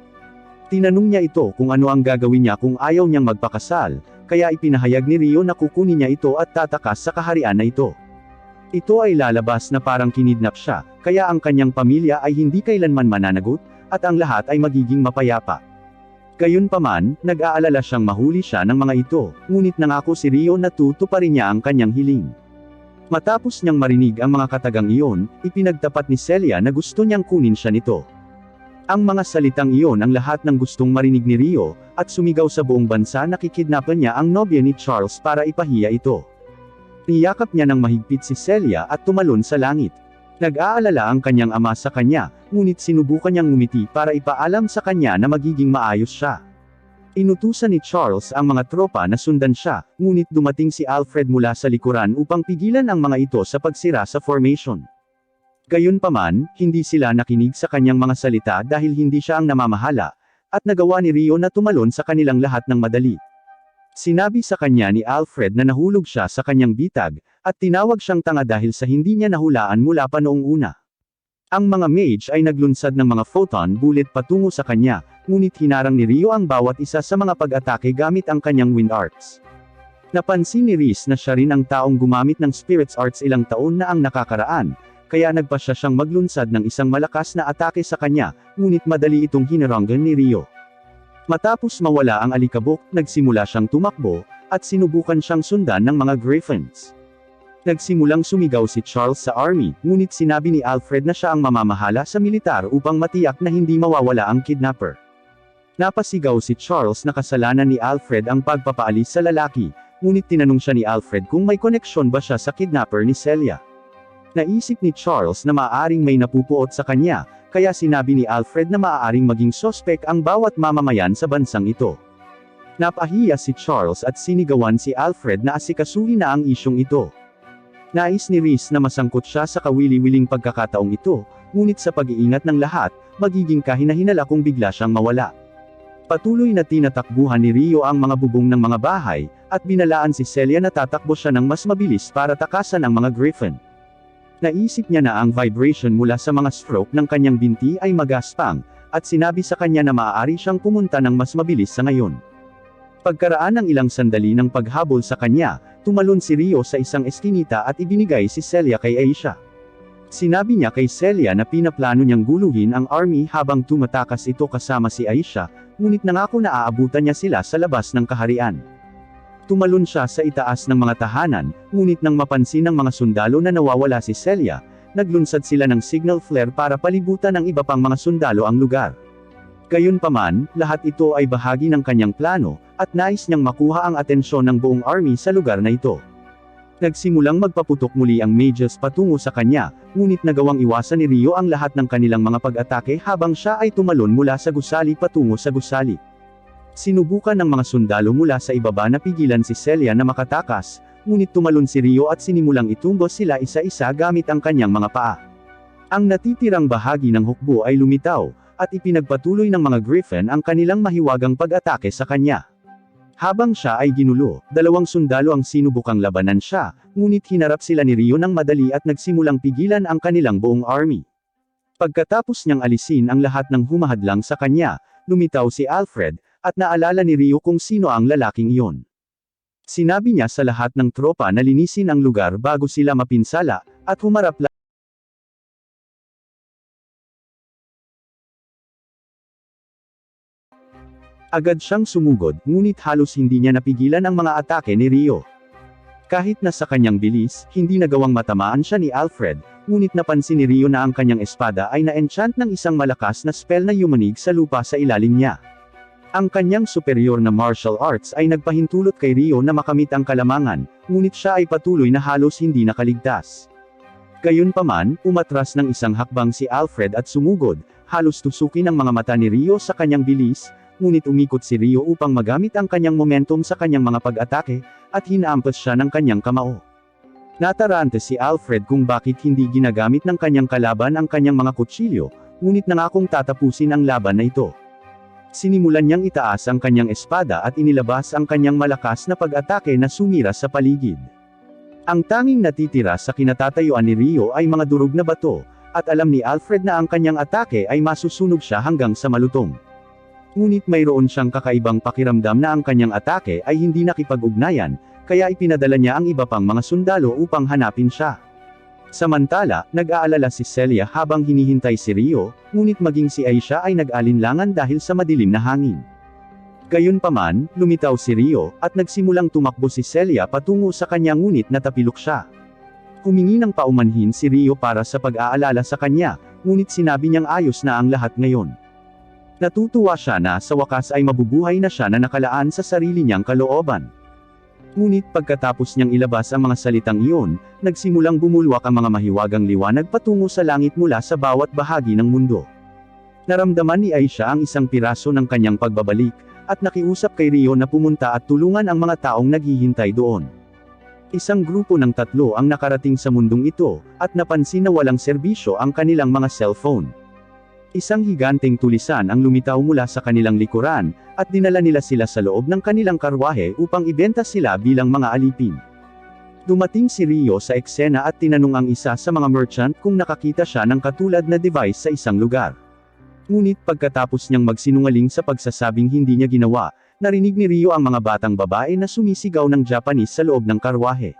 Tinanong niya ito kung ano ang gagawin niya kung ayaw niyang magpakasal, kaya ipinahayag ni Rio na kukunin niya ito at tatakas sa kaharian na ito. Ito ay lalabas na parang kinidnap siya, kaya ang kanyang pamilya ay hindi kailanman mananagot, at ang lahat ay magiging mapayapa. Gayunpaman, nag-aalala siyang mahuli siya ng mga ito, ngunit nangako si Rio na tutuparin niya ang kanyang hiling. Matapos niyang marinig ang mga katagang iyon, ipinagtapat ni Celia na gusto niyang kunin siya nito. Ang mga salitang iyon ang lahat ng gustong marinig ni Rio, at sumigaw sa buong bansa na kikidnapan niya ang nobya ni Charles para ipahiya ito. Niyakap niya ng mahigpit si Celia at tumalon sa langit. Nag-aalala ang kanyang ama sa kanya, ngunit sinubukan niyang ngumiti para ipaalam sa kanya na magiging maayos siya. Inutusan ni Charles ang mga tropa na sundan siya, ngunit dumating si Alfred mula sa likuran upang pigilan ang mga ito sa pagsira sa formation. Gayunpaman, hindi sila nakinig sa kanyang mga salita dahil hindi siya ang namamahala, at nagawa ni Rio na tumalon sa kanilang lahat ng madali. Sinabi sa kanya ni Alfred na nahulog siya sa kanyang bitag, at tinawag siyang tanga dahil sa hindi niya nahulaan mula pa noong una. Ang mga mage ay naglunsad ng mga photon bullet patungo sa kanya, ngunit hinarang ni Rio ang bawat isa sa mga pag-atake gamit ang kanyang wind arts. Napansin ni Reese na siya rin ang taong gumamit ng spirits arts ilang taon na ang nakakaraan, kaya nagpasya siyang maglunsad ng isang malakas na atake sa kanya, ngunit madali itong hinaranggan ni Rio. Matapos mawala ang alikabok, nagsimula siyang tumakbo, at sinubukan siyang sundan ng mga Griffins. Nagsimulang sumigaw si Charles sa army, ngunit sinabi ni Alfred na siya ang mamamahala sa militar upang matiyak na hindi mawawala ang kidnapper. Napasigaw si Charles na kasalanan ni Alfred ang pagpapaalis sa lalaki, ngunit tinanong siya ni Alfred kung may koneksyon ba siya sa kidnapper ni Celia. Naisip ni Charles na maaaring may napupuot sa kanya, kaya sinabi ni Alfred na maaaring maging sospek ang bawat mamamayan sa bansang ito. Napahiya si Charles at sinigawan si Alfred na asikasuhin na ang isyong ito. Nais ni Reese na masangkot siya sa kawili-wiling pagkakataong ito, ngunit sa pag-iingat ng lahat, magiging kahina-hinala kung bigla siyang mawala. Patuloy na tinatakbuhan ni Rio ang mga bubong ng mga bahay, at binalaan si Celia na tatakbo siya ng mas mabilis para takasan ang mga Griffin. Naisip niya na ang vibration mula sa mga stroke ng kanyang binti ay magaspang, at sinabi sa kanya na maaari siyang pumunta ng mas mabilis sa ngayon. Pagkaraan ng ilang sandali ng paghabol sa kanya, tumalon si Rio sa isang eskinita at ibinigay si Celia kay Aisha. Sinabi niya kay Celia na pinaplano niyang guluhin ang army habang tumatakas ito kasama si Aisha, ngunit nangako na aabutan niya sila sa labas ng kaharian. Tumalon siya sa itaas ng mga tahanan, ngunit nang mapansin ng mga sundalo na nawawala si Celia, naglunsad sila ng signal flare para palibutan ng iba pang mga sundalo ang lugar. Gayunpaman, lahat ito ay bahagi ng kanyang plano, at nais niyang makuha ang atensyon ng buong army sa lugar na ito. Nagsimulang magpaputok muli ang mages patungo sa kanya, ngunit nagawang iwasan ni Rio ang lahat ng kanilang mga pag-atake habang siya ay tumalon mula sa gusali patungo sa gusali. Sinubukan ng mga sundalo mula sa ibaba na pigilan si Celia na makatakas, ngunit tumalon si Rio at sinimulang itumbos sila isa-isa gamit ang kanyang mga paa. Ang natitirang bahagi ng hukbo ay lumitaw, at ipinagpatuloy ng mga Griffin ang kanilang mahiwagang pag-atake sa kanya. Habang siya ay ginulo, 2 sundalo ang sinubukang labanan siya, ngunit hinarap sila ni Rio ng madali at nagsimulang pigilan ang kanilang buong army. Pagkatapos niyang alisin ang lahat ng humahadlang sa kanya, lumitaw si Alfred, at naalala ni Rio kung sino ang lalaking iyon. Sinabi niya sa lahat ng tropa na linisin ang lugar bago sila mapinsala, at humarap Agad siyang sumugod, ngunit halos hindi niya napigilan ang mga atake ni Rio. Kahit na sa kanyang bilis, hindi nagawang matamaan siya ni Alfred, ngunit napansin ni Rio na ang kanyang espada ay na-enchant ng isang malakas na spell na yumanig sa lupa sa ilalim niya. Ang kanyang superior na martial arts ay nagpahintulot kay Rio na makamit ang kalamangan, ngunit siya ay patuloy na halos hindi nakaligtas. Gayunpaman, umatras ng isang hakbang si Alfred at sumugod, halos tusukin ang mga mata ni Rio sa kanyang bilis, ngunit umikot si Rio upang magamit ang kanyang momentum sa kanyang mga pag-atake, at hinaampas siya ng kanyang kamao. Natarante si Alfred kung bakit hindi ginagamit ng kanyang kalaban ang kanyang mga kutsilyo, ngunit nangakong tatapusin ang laban na ito. Sinimulan niyang itaas ang kanyang espada at inilabas ang kanyang malakas na pag-atake na sumira sa paligid. Ang tanging natitira sa kinatatayuan ni Rio ay mga durog na bato, at alam ni Alfred na ang kanyang atake ay masusunog siya hanggang sa malutong. Ngunit mayroon siyang kakaibang pakiramdam na ang kanyang atake ay hindi nakipag-ugnayan, kaya ipinadala niya ang iba pang mga sundalo upang hanapin siya. Samantala, nag-aalala si Celia habang hinihintay si Rio, ngunit maging si Aisha ay nag-alinlangan dahil sa madilim na hangin. Gayunpaman, lumitaw si Rio, at nagsimulang tumakbo si Celia patungo sa kanya ngunit natapilok siya. Humingi ng paumanhin si Rio para sa pag-aalala sa kanya, ngunit sinabi niyang ayos na ang lahat ngayon. Natutuwa siya na sa wakas ay mabubuhay na siya na nakalaan sa sarili niyang kalooban. Ngunit pagkatapos niyang ilabas ang mga salitang iyon, nagsimulang bumulwak ang mga mahiwagang liwanag patungo sa langit mula sa bawat bahagi ng mundo. Naramdaman ni Aisha ang isang piraso ng kanyang pagbabalik, at nakiusap kay Rio na pumunta at tulungan ang mga taong naghihintay doon. Isang grupo ng 3 ang nakarating sa mundong ito, at napansin na walang serbisyo ang kanilang mga cellphone. Isang higanteng tulisan ang lumitaw mula sa kanilang likuran, at dinala nila sila sa loob ng kanilang karwahe upang ibenta sila bilang mga alipin. Dumating si Rio sa eksena at tinanong ang isa sa mga merchant kung nakakita siya ng katulad na device sa isang lugar. Ngunit pagkatapos niyang magsinungaling sa pagsasabing hindi niya ginawa, narinig ni Rio ang mga batang babae na sumisigaw ng Japanese sa loob ng karwahe.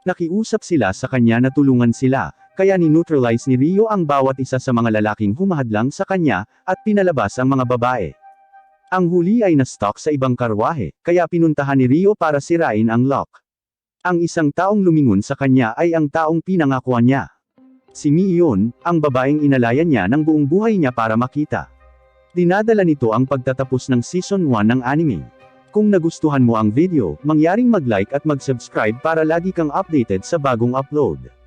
Nakiusap sila sa kanya na tulungan sila, kaya ni-neutralize ni Rio ang bawat isa sa mga lalaking humahadlang sa kanya, at pinalabas ang mga babae. Ang huli ay na-stock sa ibang karwahe, kaya pinuntahan ni Rio para sirain ang lock. Ang isang taong lumingon sa kanya ay ang taong pinangakuan niya. Si Mi iyon, ang babaeng inalayan niya ng buong buhay niya para makita. Dinadala nito ang pagtatapos ng Season 1 ng anime. Kung nagustuhan mo ang video, mangyaring mag-like at mag-subscribe para lagi kang updated sa bagong upload.